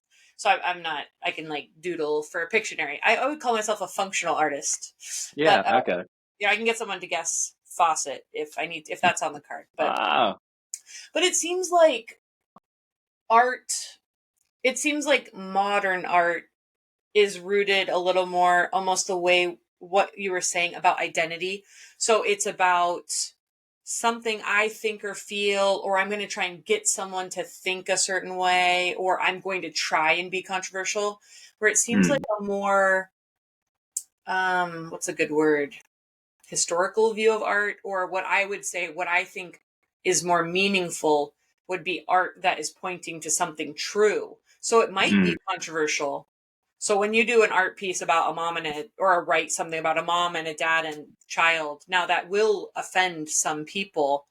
I'm not. I can like doodle for a Pictionary. I would call myself a functional artist, but Yeah, okay. yeah, I can get someone to guess faucet if I need if that's on the card. Wow. But it seems like art. It seems like modern art is rooted a little more almost the way what you were saying about identity. So it's about something I think or feel, or I'm going to try and get someone to think a certain way, or I'm going to try and be controversial. Where it seems like Mm. a more, what's a good word? Historical view of art, or what I would say, what I think is more meaningful would be art that is pointing to something true. So it might Mm. be controversial. So when you do an art piece about a mom and or write something about a mom and a dad and child, now that will offend some people.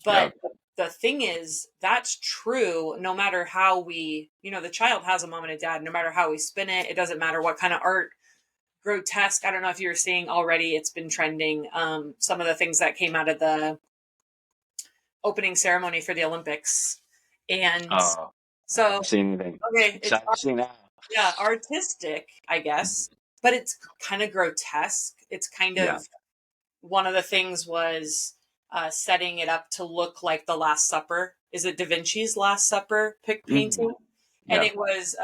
Yeah. But the thing is, that's true no matter how the child has a mom and a dad, no matter how we spin it. It doesn't matter what kind of art, grotesque. I don't know if you were seeing already, it's been trending. Some of the things that came out of the opening ceremony for the Olympics. And Oh, I so, haven't seen anything okay, it's, exciting to see now. yeah, artistic, I guess, but it's kind of grotesque. It's kind Yeah. of, one of the things was setting it up to look like the Last Supper. Is it Da Vinci's Last Supper Mm. painting? And Yeah. it was,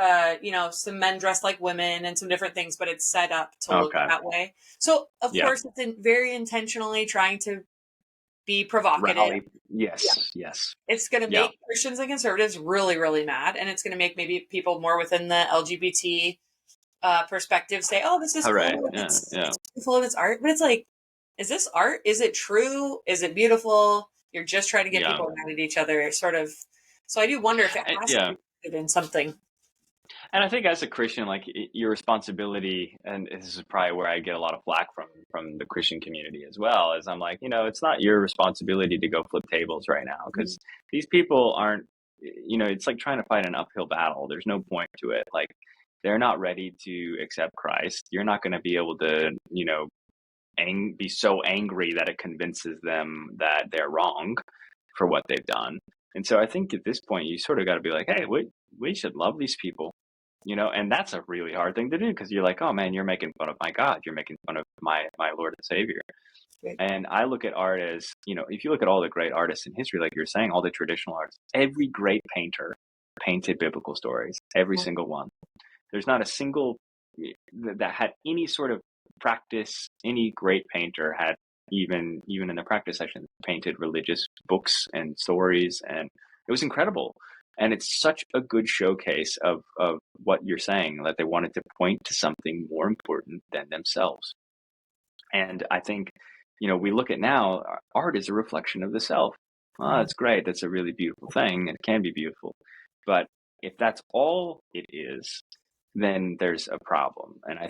some men dressed like women and some different things, but it's set up to look Okay. that way. So, of Yeah. course, it's very intentionally trying to be provocative. Rally. Yeah. Yes. Yes. It's going to Yeah. make Christians and conservatives really, really mad. And it's going to make maybe people more within the LGBT perspective say, oh, this is All right. cool. Yeah. Yeah. It's beautiful and it's art. But it's like, is this art? Is it true? Is it beautiful? You're just trying to get Yeah. people mad at each other, sort of. So I do wonder if it has to Yeah. be rooted in something. And I think as a Christian, like, your responsibility, and this is probably where I get a lot of flack from the Christian community as well, is I'm like, it's not your responsibility to go flip tables right now, Mhm. because these people aren't, it's like trying to fight an uphill battle. There's no point to it. Like, they're not ready to accept Christ. You're not going to be able to, be so angry that it convinces them that they're wrong for what they've done. And so I think at this point, you sort of got to be like, hey, we should love these people, and that's a really hard thing to do, because you're like, oh man, you're making fun of my God. You're making fun of my Lord and Savior. Right. And I look at art as, if you look at all the great artists in history, like you're saying, all the traditional artists, every great painter painted biblical stories, every single one. There's not a single that had any sort of practice. Any great painter had, even in the practice section, painted religious books and stories, and it was incredible. And it's such a good showcase of what you're saying, that they wanted to point to something more important than themselves. And I think, we look at now, art is a reflection of the self. Oh, Mhm. that's great. That's a really beautiful thing, and it can be beautiful. But if that's all it is, then there's a problem. And I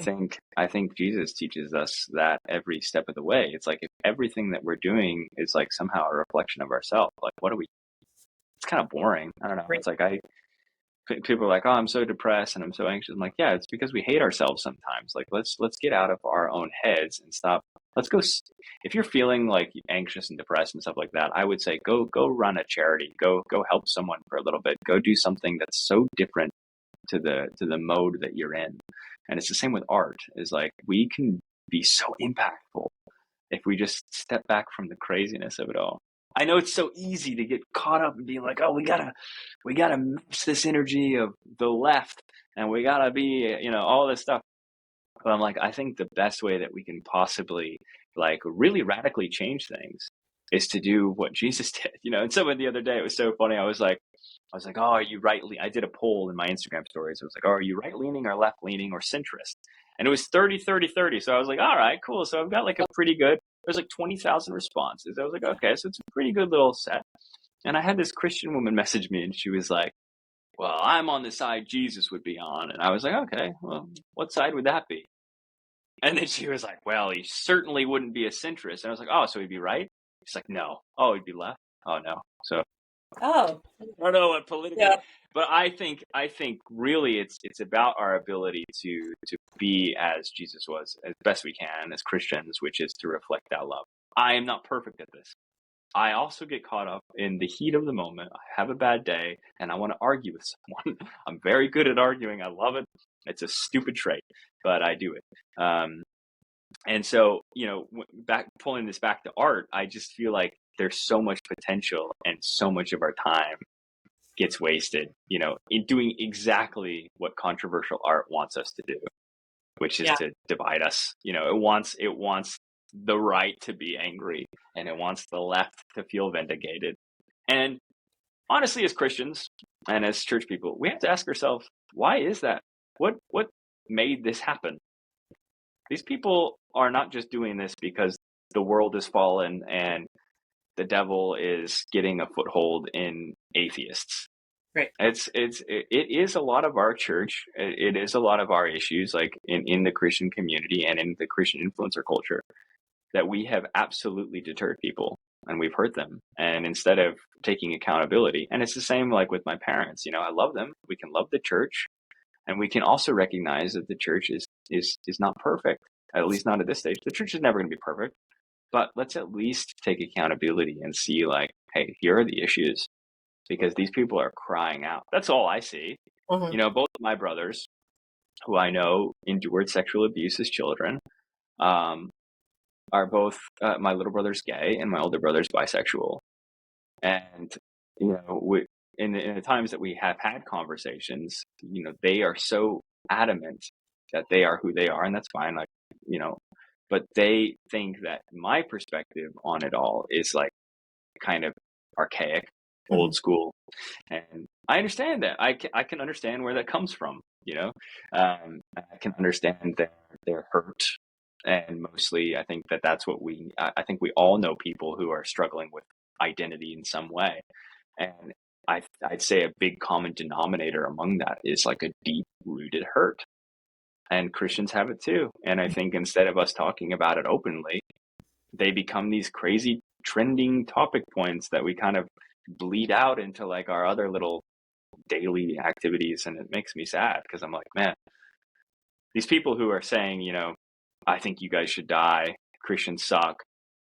think Jesus teaches us that every step of the way. It's like, if everything that we're doing is like somehow a reflection of ourselves, like, what are we? It's kind of boring. I don't know. Right. It's like, people are like, oh, I'm so depressed and I'm so anxious. I'm like, yeah, it's because we hate ourselves sometimes. Like, let's get out of our own heads and stop. Let's go. If you're feeling like anxious and depressed and stuff like that, I would say go run a charity. Go help someone for a little bit. Go do something that's so different to the mode that you're in. And it's the same with art. Is like, we can be so impactful if we just step back from the craziness of it all. I know it's so easy to get caught up and be like, oh, we gotta match this energy of the left, and we gotta be, all this stuff. But I'm like, I think the best way that we can possibly like really radically change things is to do what Jesus did, And someone the other day, it was so funny. I was like, oh, are you right? I did a poll in my Instagram stories. I was like, oh, are you right leaning or left leaning or centrist? And it was 30, 30, 30. So I was like, all right, cool. So I've got like a pretty good, there's like 20,000 responses. I was like, okay, so it's a pretty good little set. And I had this Christian woman message me, and she was like, well, I'm on the side Jesus would be on. And I was like, okay, well, what side would that be? And then she was like, well, he certainly wouldn't be a centrist. And I was like, oh, so he'd be right? She's like, no. Oh, he'd be left? Oh, no. So Oh, I don't know what politically, yeah. but I think really it's about our ability to be as Jesus was, as best we can as Christians, which is to reflect that love. I am not perfect at this. I also get caught up in the heat of the moment. I have a bad day and I want to argue with someone. I'm very good at arguing. I love it. It's a stupid trait, but I do it. And so, pulling this back to art, I just feel like there's so much potential and so much of our time gets wasted, in doing exactly what controversial art wants us to do, which is to divide us. It wants the right to be angry, and it wants the left to feel vindicated. And honestly, as Christians and as church people, we have to ask ourselves, why is that? What made this happen? These people are not just doing this because the world is fallen and the devil is getting a foothold in atheists. Right. It is a lot of our church. It is a lot of our issues, like in the Christian community and in the Christian influencer culture, that we have absolutely deterred people and we've hurt them. And instead of taking accountability, and it's the same like with my parents, I love them. We can love the church, and we can also recognize that the church is not perfect, at least not at this stage. The church is never going to be perfect, but let's at least take accountability and see like, hey, here are the issues, because these people are crying out. That's all I see. Mm-hmm. Both of my brothers, who I know endured sexual abuse as children, are both, my little brother's gay and my older brother's bisexual. And, in the times that we have had conversations, they are so adamant that they are who they are, and that's fine. Like, but they think that my perspective on it all is like kind of archaic, old school. And I understand that. I can understand where that comes from, I can understand their hurt. And mostly, I think that's what I think we all know people who are struggling with identity in some way. And I'd say a big common denominator among that is like a deep rooted hurt. And Christians have it too. And I think instead of us talking about it openly, they become these crazy trending topic points that we kind of bleed out into like our other little daily activities. And it makes me sad, because I'm like, man, these people who are saying, I think you guys should die, Christians suck.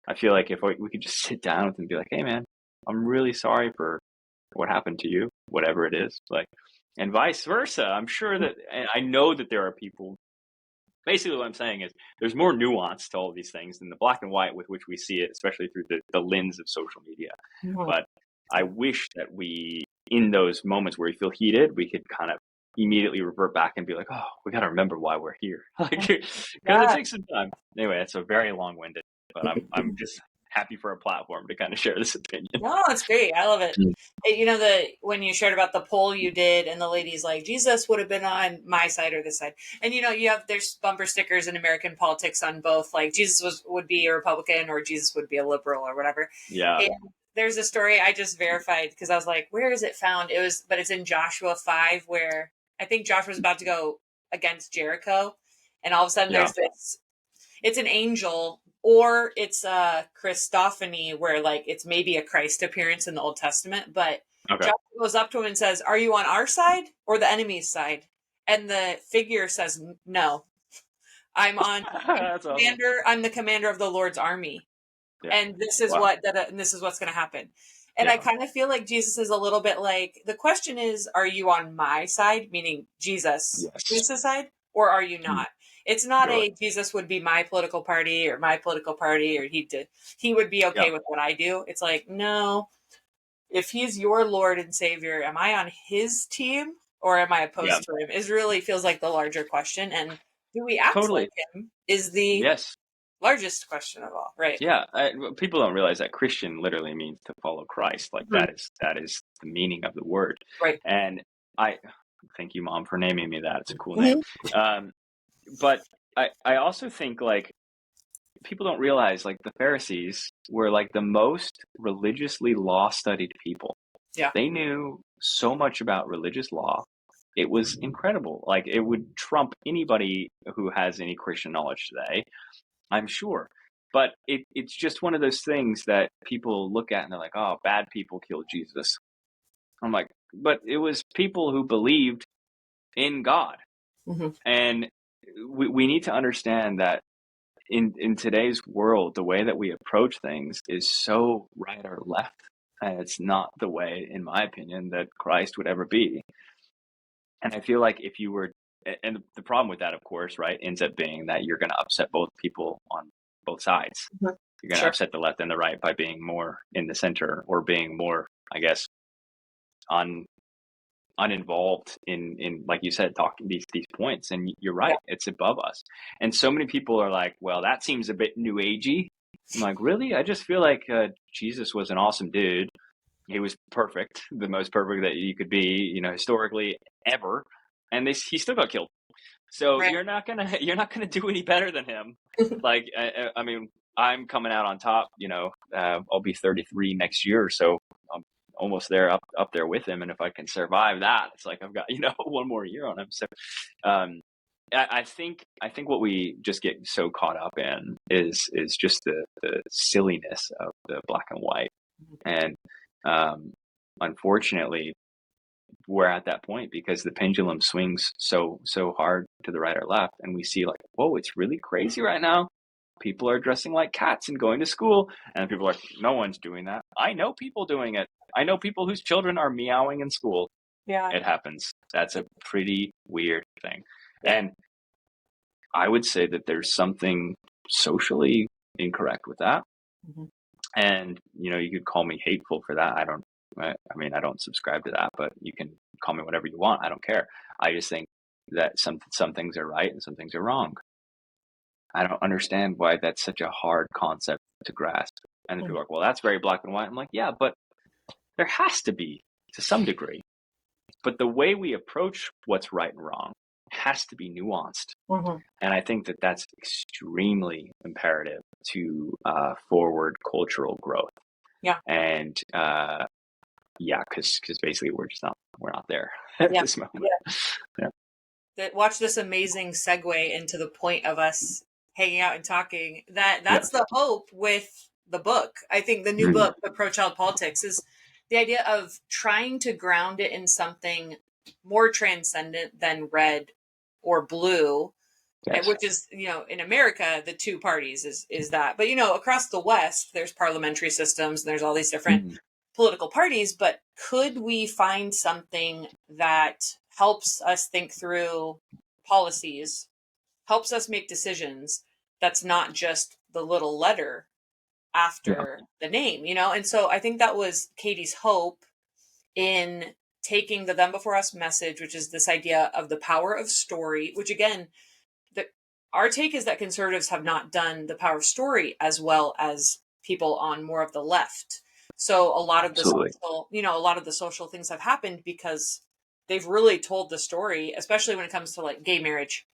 I feel like if we could just sit down with them and be like, hey man, I'm really sorry for what happened to you, whatever it is, like, and vice versa. I'm sure that, and I know that there are people, basically what I'm saying is there's more nuance to all these things than the black and white with which we see it, especially through the lens of social media. Mm-hmm. But I wish that we, in those moments where we feel heated, we could kind of immediately revert back and be like, oh, we got to remember why we're here. Like, because it takes some time. Anyway, it's a very long-winded, but I'm just happy for a platform to kind of share this opinion. No, it's great. I love it. When you shared about the poll you did, and the lady's like, Jesus would have been on my side or this side. And there's bumper stickers in American politics on both, like Jesus would be a Republican or Jesus would be a liberal or whatever. Yeah. And there's a story I just verified, because I was like, where is it found? But it's in Joshua 5, where I think Joshua's about to go against Jericho. And all of a sudden there's this, it's an angel, or it's a Christophany, where like it's maybe a Christ appearance in the Old Testament. But Joshua goes up to him and says, are you on our side or the enemy's side? And the figure says, no, I'm on commander. Awesome. I'm the commander of the Lord's army. Yeah. And this is and this is what's going to happen. And I kind of feel like Jesus is a little bit like, the question is, are you on my side, meaning Jesus' side, or are you not? It's not Really. a Jesus would be my political party or my political party, or he would be Yeah. okay with what I do. It's like, no, if he's your Lord and Savior, am I on his team or am I Yeah. opposed to him? Is really feels like the larger question. And do we act like Totally. him is the Yes. largest question of all, right? Yeah. People don't realize that Christian literally means to follow Christ. Like Mhm. that is the meaning of the word. Right. And I thank you, Mom, for naming me that. It's a cool name. Mhm. Um, but I also think like people don't realize like the Pharisees were like the most religiously law studied people. Yeah. They knew so much about religious law. It was incredible. Like it would trump anybody who has any Christian knowledge today, I'm sure. But it's just one of those things that people look at and they're like, oh, bad people killed Jesus. I'm like, but it was people who believed in God. Hmm. And we need to understand that in today's world, the way that we approach things is so right or left. And it's not the way, in my opinion, that Christ would ever be. And I feel like if you were, and the problem with that, of course, right, ends up being that you're going to upset both people on both sides. You're going to Sure. upset the left and the right by being more in the center or being more, I guess, un uninvolved in like you said, talking these points. And you're Yeah. right, it's above us. And so many people are like, well, that seems a bit new agey. I'm like, really? I just feel like Jesus was an awesome dude. He was perfect, the most perfect that you could be, historically ever. And he still got killed. So Right. you're not gonna do any better than him. Like I mean, I'm coming out on top. I'll be 33 next year, so I'm almost there, up there with him. And if I can survive that, it's like I've got one more year on him. So um, I think what we just get so caught up in is just the silliness of the black and white, and unfortunately we're at that point because the pendulum swings so hard to the right or left, and we see like, whoa, it's really crazy right now. People are dressing like cats and going to school, and people are like, no one's doing that. I know people doing it. I know people whose children are meowing in school. Yeah. It happens. That's a pretty weird thing. Yeah. And I would say that there's something socially incorrect with that. Mhm. And you could call me hateful for that. I mean, I don't subscribe to that, but you can call me whatever you want. I don't care. I just think that some things are right and some things are wrong. I don't understand why that's such a hard concept to grasp. And then Mhm. people are like, well, that's very black and white. I'm like, yeah, but there has to be to some degree. But the way we approach what's right and wrong has to be nuanced. Mhm. And I think that that's extremely imperative to forward cultural growth. Yeah. And yeah, because basically we're not there at Yeah. this moment. Yeah. Yeah. Watch this amazing segue into the point of us hanging out and talking. Yeah. That's the hope with the book. I think the new Mm. book, The Pro-Child Politics, is the idea of trying to ground it in something more transcendent than red or blue, Yes. which is, in America, the two parties is that. But, across the West, there's parliamentary systems and there's all these different Mm. political parties. But could we find something that helps us think through policies, helps us make decisions, that's not just the little letter Yeah. after the name, And so I think that was Katie's hope in taking the them before us message, which is this idea of the power of story, which again, the, our take is that conservatives have not done the power of story as well as people on more of the left. So a lot of the Absolutely. social, a lot of the social things have happened because they've really told the story, especially when it comes to like gay marriage.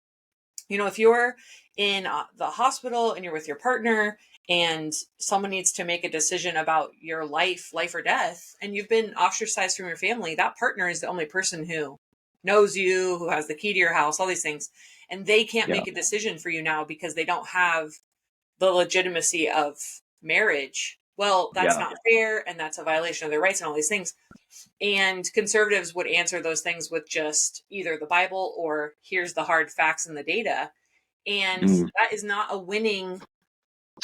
If you're in the hospital and you're with your partner and someone needs to make a decision about your life or death, and you've been ostracized from your family, that partner is the only person who knows you, who has the key to your house, all these things. And they can't Yeah. make a decision for you now because they don't have the legitimacy of marriage. Well, that's Yeah. not fair, and that's a violation of their rights and all these things. And conservatives would answer those things with just either the Bible or here's the hard facts and the data. And Mm. that is not a winning,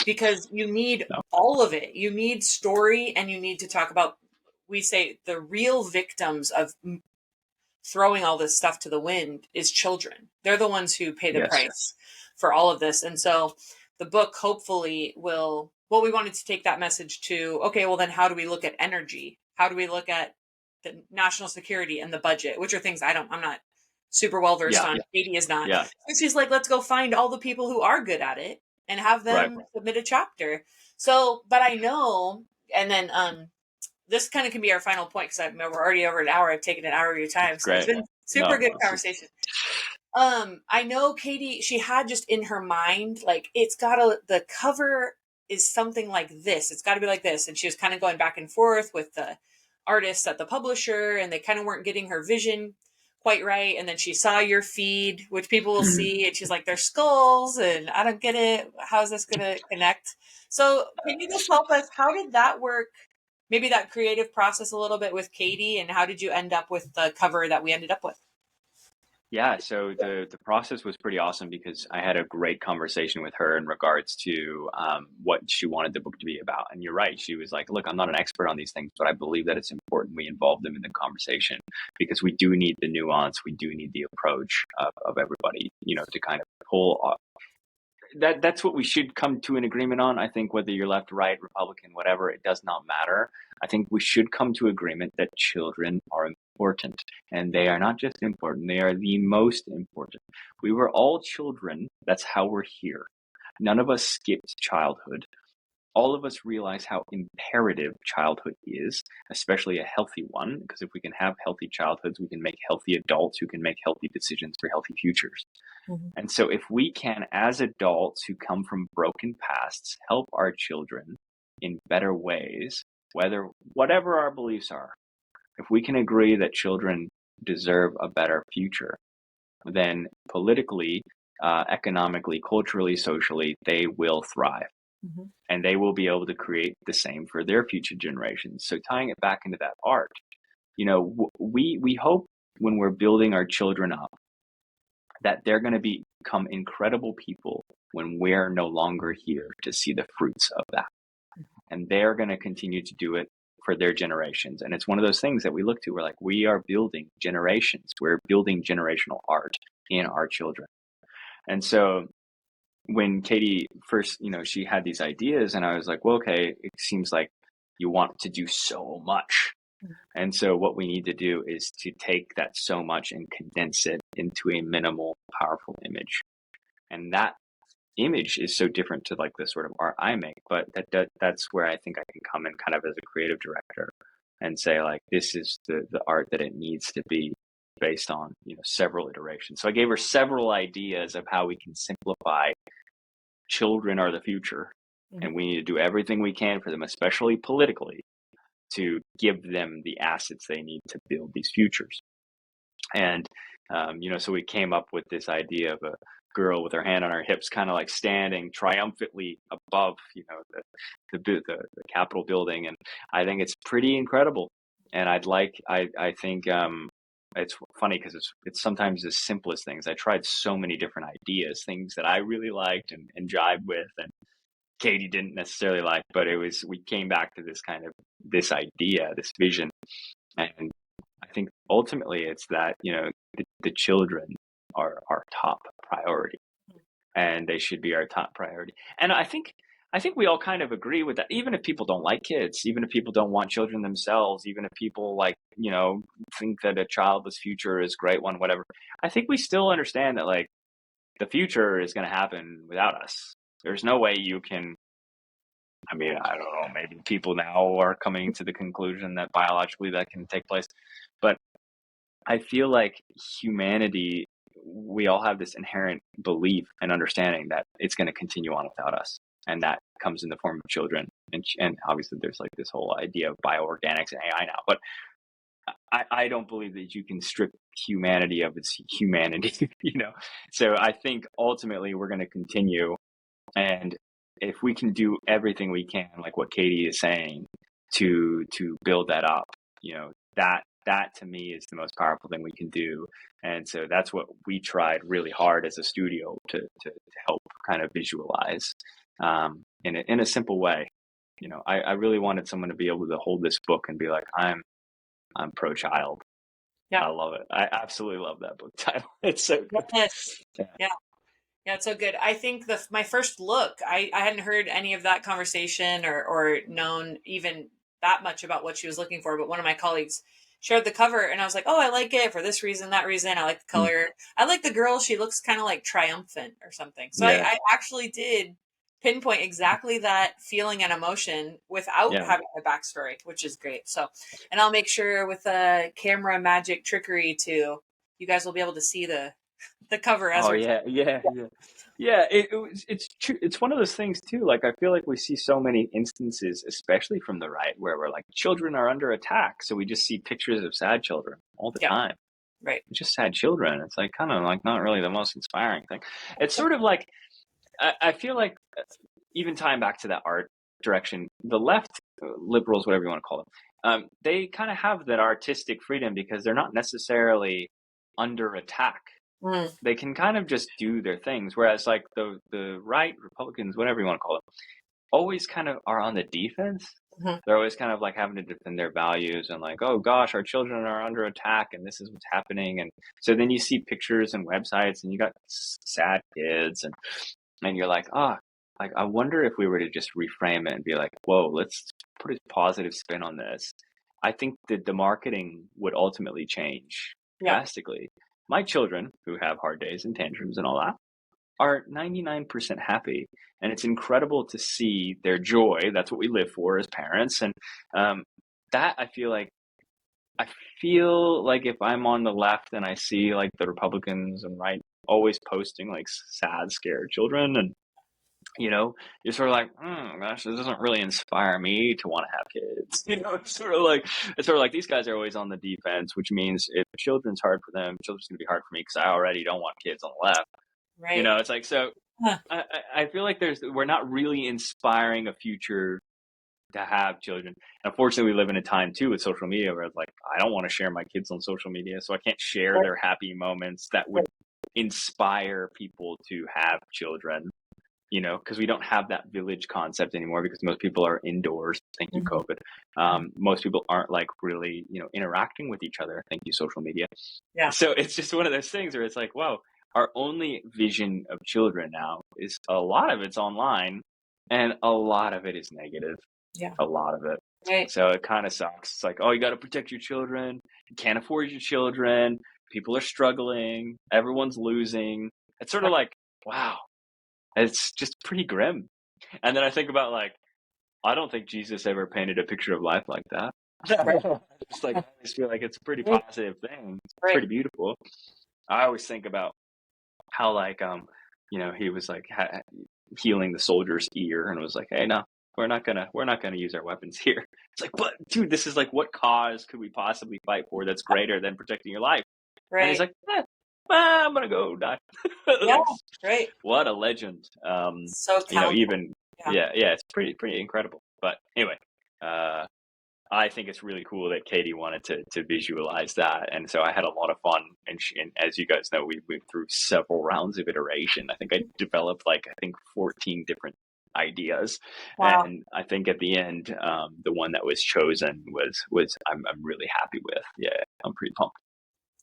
because you need No. all of it. You need story, and you need to talk about, we say, the real victims of throwing all this stuff to the wind is children. They're the ones who pay the Yes. price for all of this. And so the book hopefully will, well, we wanted to take that message to, okay, well, then how do we look at energy? How do we look at the national security and the budget, which are things I'm not super well versed Yeah. on. Katie is not. Yeah. So she's like, let's go find all the people who are good at it and have Right. them submit a chapter. So, but I know, and then this kind of can be our final point because we're already over an hour. I've taken an hour of your time, so it's Great. been super good conversation. I know Katie, she had just in her mind, like, the cover is something like this. It's got to be like this. And she was kind of going back and forth with the artist at the publisher, and they kind of weren't getting her vision quite right. And then she saw your feed, which people will see, and she's like, "They're skulls, and I don't get it. How's this going to connect?" So, can you just help us? How did that work? Maybe that creative process a little bit with Katie, and how did you end up with the cover that we ended up with? Yeah, so the process was pretty awesome because I had a great conversation with her in regards to what she wanted the book to be about. And you're right, she was like, "Look, I'm not an expert on these things, but I believe that it's important we involve them in the conversation because we do need the nuance, we do need the approach of everybody, to kind of pull off." That's what we should come to an agreement on. I think whether you're left, right, Republican, whatever, it does not matter. I think we should come to agreement that children are important, and they are not just important, they are the most important. We were all children. That's how we're here. None of us skipped childhood. All of us realize how imperative childhood is, especially a healthy one, because if we can have healthy childhoods, we can make healthy adults who can make healthy decisions for healthy futures. Mm-hmm. And so if we can, as adults who come from broken pasts, help our children in better ways, whatever our beliefs are, if we can agree that children deserve a better future, then politically, economically, culturally, socially, they will thrive. Mm-hmm. And they will be able to create the same for their future generations. So tying it back into that art, we hope when we're building our children up that they're going to become incredible people when we're no longer here to see the fruits of that. And they're going to continue to do it for their generations. And it's one of those things that we look to. We're like, we are building generations. We're building generational art in our children. And so when Katie first, she had these ideas and I was like, well, okay, it seems like you want to do so much. And so what we need to do is to take that so much and condense it into a minimal, powerful image. And that image is so different to like the sort of art I make, but that's where I think I can come in kind of as a creative director and say like, this is the art that it needs to be based on, several iterations. So I gave her several ideas of how we can simplify children are the future, and we need to do everything we can for them, especially politically, to give them the assets they need to build these futures. And, so we came up with this idea of a girl with her hand on her hips, kind of like standing triumphantly above, the Capitol building. And I think it's pretty incredible. And I think, it's funny because it's sometimes the simplest things. I tried so many different ideas, things that I really liked and jived with, and Katie didn't necessarily like, but we came back to this idea, this vision. And I think ultimately it's that, the children are our top priority, and they should be our top priority. And I think we all kind of agree with that, even if people don't like kids, even if people don't want children themselves, even if people think that a childless future is a great one, whatever. I think we still understand that like the future is going to happen without us. There's no way you can, I don't know, maybe people now are coming to the conclusion that biologically that can take place. But I feel like humanity, we all have this inherent belief and understanding that it's going to continue on without us. And that comes in the form of children. And obviously there's like this whole idea of bioorganics and AI now. But I don't believe that you can strip humanity of its humanity, So I think ultimately we're going to continue. And if we can do everything we can, like what Katie is saying, to build that up, that to me is the most powerful thing we can do. And so that's what we tried really hard as a studio to help kind of visualize in a simple way. I really wanted someone to be able to hold this book and be like, I'm pro-child. Yeah. I love it. I absolutely love that book title. It's so good. Yes. Yeah. Yeah. Yeah, it's so good. I think my first look, I hadn't heard any of that conversation or known even that much about what she was looking for. But one of my colleagues shared the cover, and I was like, "Oh, I like it for this reason, that reason. I like the Mm. color. I like the girl. She looks kind of like triumphant or something." So Yeah. I actually did pinpoint exactly that feeling and emotion without Yeah. having a backstory, which is great. So, and I'll make sure with the camera magic trickery too, you guys will be able to see the cover as Oh we're yeah, yeah, yeah, yeah. It's true. It's one of those things too. Like I feel like we see so many instances, especially from the right, where we're like, children are under attack, so we just see pictures of sad children all the yeah, time. right. It's just sad children. It's like kind of like not really the most inspiring thing. It's sort of like I feel like even tying back to that art direction, the left liberals, whatever you want to call them, they kind of have that artistic freedom because they're not necessarily under attack. Mm, They can kind of just do their things, whereas like the right, Republicans, whatever you want to call them, always kind of are on the defense. mhm. They're always kind of like having to defend their values and like, oh gosh, our children are under attack and this is what's happening. And so then you see pictures and websites and you got sad kids and you're like, like I wonder if we were to just reframe it and be like, whoa, let's put a positive spin on this. I think that the marketing would ultimately change Yeah, drastically. My children, who have hard days and tantrums and all that, are 99% happy. And it's incredible to see their joy. That's what we live for as parents. And um, that I feel like if I'm on the left and I see like the Republicans and right always posting like sad, scared children and you're sort of like, oh gosh, this doesn't really inspire me to want to have kids. It's sort of like these guys are always on the defense, which means if children's hard for them, children's gonna be hard for me because I already don't want kids on the left. right. It's like so. Huh, I feel like we're not really inspiring a future to have children. And unfortunately, we live in a time too with social media where it's like I don't want to share my kids on social media, so I can't share right, their happy moments that would inspire people to have children. Because we don't have that village concept anymore because most people are indoors. Thank you, mhm, COVID. mhm. Most people aren't like really, interacting with each other. Thank you, social media. Yeah, So it's just one of those things where it's like, wow, our only vision of children now is a lot of it's online and a lot of it is negative. yeah, A lot of it. right, So it kind of sucks. It's like, oh, you got to protect your children. You can't afford your children. People are struggling. Everyone's losing. It's sort of right, like, wow, it's just pretty grim. And then I think about like, I don't think Jesus ever painted a picture of life like that. right, Just like I always feel like it's a pretty right, positive thing. It's right, pretty beautiful. I always think about how like he was like healing the soldier's ear and was like, hey, no, we're not gonna use our weapons here. It's like, but dude, this is like, what cause could we possibly fight for that's greater than protecting your life? And he's right. like, I'm gonna go die. Yeah, Like, right. what a legend. So talented. Even Yeah, yeah, it's pretty incredible. But anyway, uh, I think it's really cool that Katie wanted to visualize that, and so I had a lot of fun. And as you guys know, we went through several rounds of iteration. I think I developed 14 different ideas, wow. and I think at the end, the one that was chosen was I'm really happy with. Yeah, I'm pretty pumped.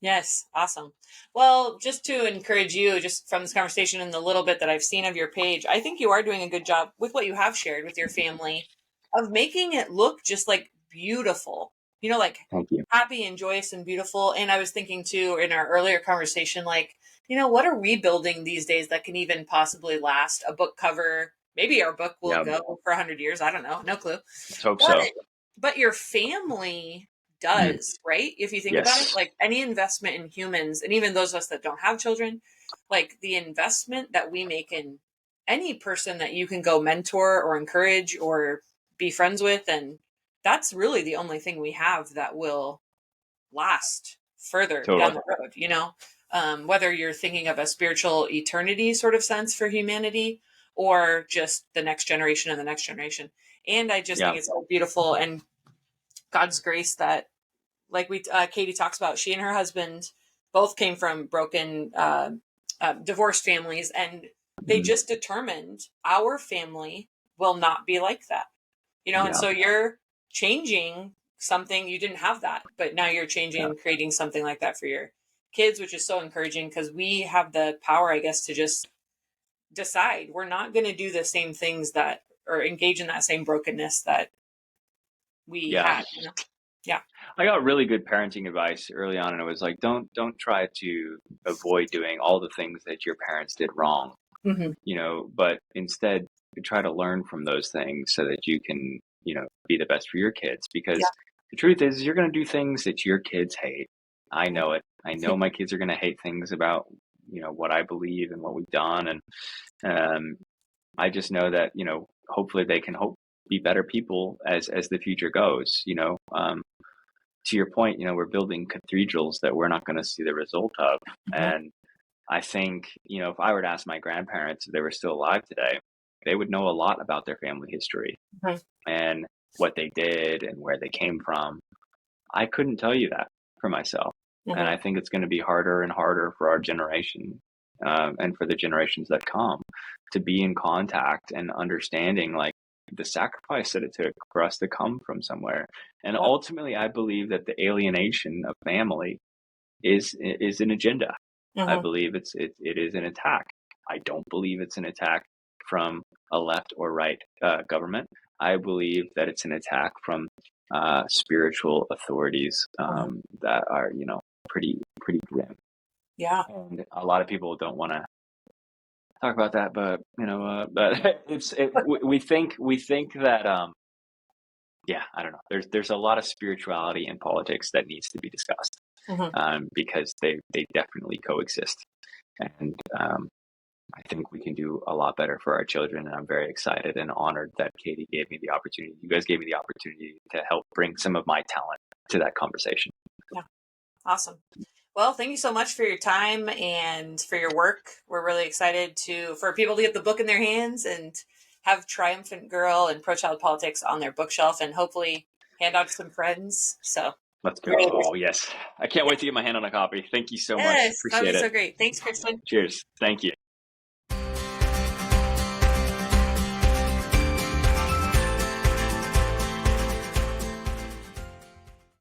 Yes, awesome. Well, just to encourage you, just from this conversation and the little bit that I've seen of your page, I think you are doing a good job with what you have shared with your family of making it look just like beautiful, like Thank you. happy and joyous and beautiful. And I was thinking too in our earlier conversation, like, what are we building these days that can even possibly last? A book cover, maybe our book will Yeah, go for 100 years. I don't know, no clue. let's hope But so. but your family Mm, does, right? If you think about it, yes, like any investment in humans, and even those of us that don't have children, like the investment that we make in any person that you can go mentor or encourage or be friends with, and that's really the only thing we have that will last further down totally. the road, whether you're thinking of a spiritual eternity sort of sense for humanity or just the next generation and the next generation. And I just Yeah. think it's so beautiful and God's grace that, like Katie talks about, she and her husband both came from broken, divorced families, and they Mm, just determined our family will not be like that, and yeah. so you're changing something, you didn't have that, but now you're changing Yeah. and creating something like that for your kids, which is so encouraging because we have the power, I guess, to just decide we're not going to do the same things that or engage in that same brokenness that we Yeah. had, Yeah. I got really good parenting advice early on, and it was like, don't try to avoid doing all the things that your parents did wrong, Mm-hmm. but instead try to learn from those things so that you can, be the best for your kids. Because the truth is, you're going to do things that your kids hate. I know it. I know my kids are going to hate things about, what I believe and what we've done. And I just know that, hopefully they can be better people as the future goes, to your point, we're building cathedrals that we're not going to see the result of. Mm-hmm. And I think, if I were to ask my grandparents if they were still alive today, they would know a lot about their family history Mm-hmm. and what they did and where they came from. I couldn't tell you that for myself. And Mm-hmm. I think it's going to be harder and harder for our generation, and for the generations that come, to be in contact and understanding like the sacrifice that it took for us to come from somewhere. And Yeah. ultimately, I believe that the alienation of family is an agenda. I Mm-hmm. believe it is an attack. I don't believe it's an attack from a left or right government. I believe that it's an attack from spiritual authorities Mm-hmm. that are, pretty grim. Yeah. And a lot of people don't want to talk about that, but but we think that yeah, I don't know. There's a lot of spirituality in politics that needs to be discussed, Mm-hmm. because they definitely coexist. And I think we can do a lot better for our children. And I'm very excited and honored that Katie gave me the opportunity. You guys gave me the opportunity to help bring some of my talent to that conversation. Yeah. Awesome. Well, thank you so much for your time and for your work. We're really excited for people to get the book in their hands and have Triumphant Girl and Pro Child Politics on their bookshelf and hopefully hand out to some friends. So Let's we really go. Yes. I can't wait to get my hand on a copy. Thank you so much. Yes, that would Appreciate be it. so great. Thanks, Kristen. Cheers. Thank you.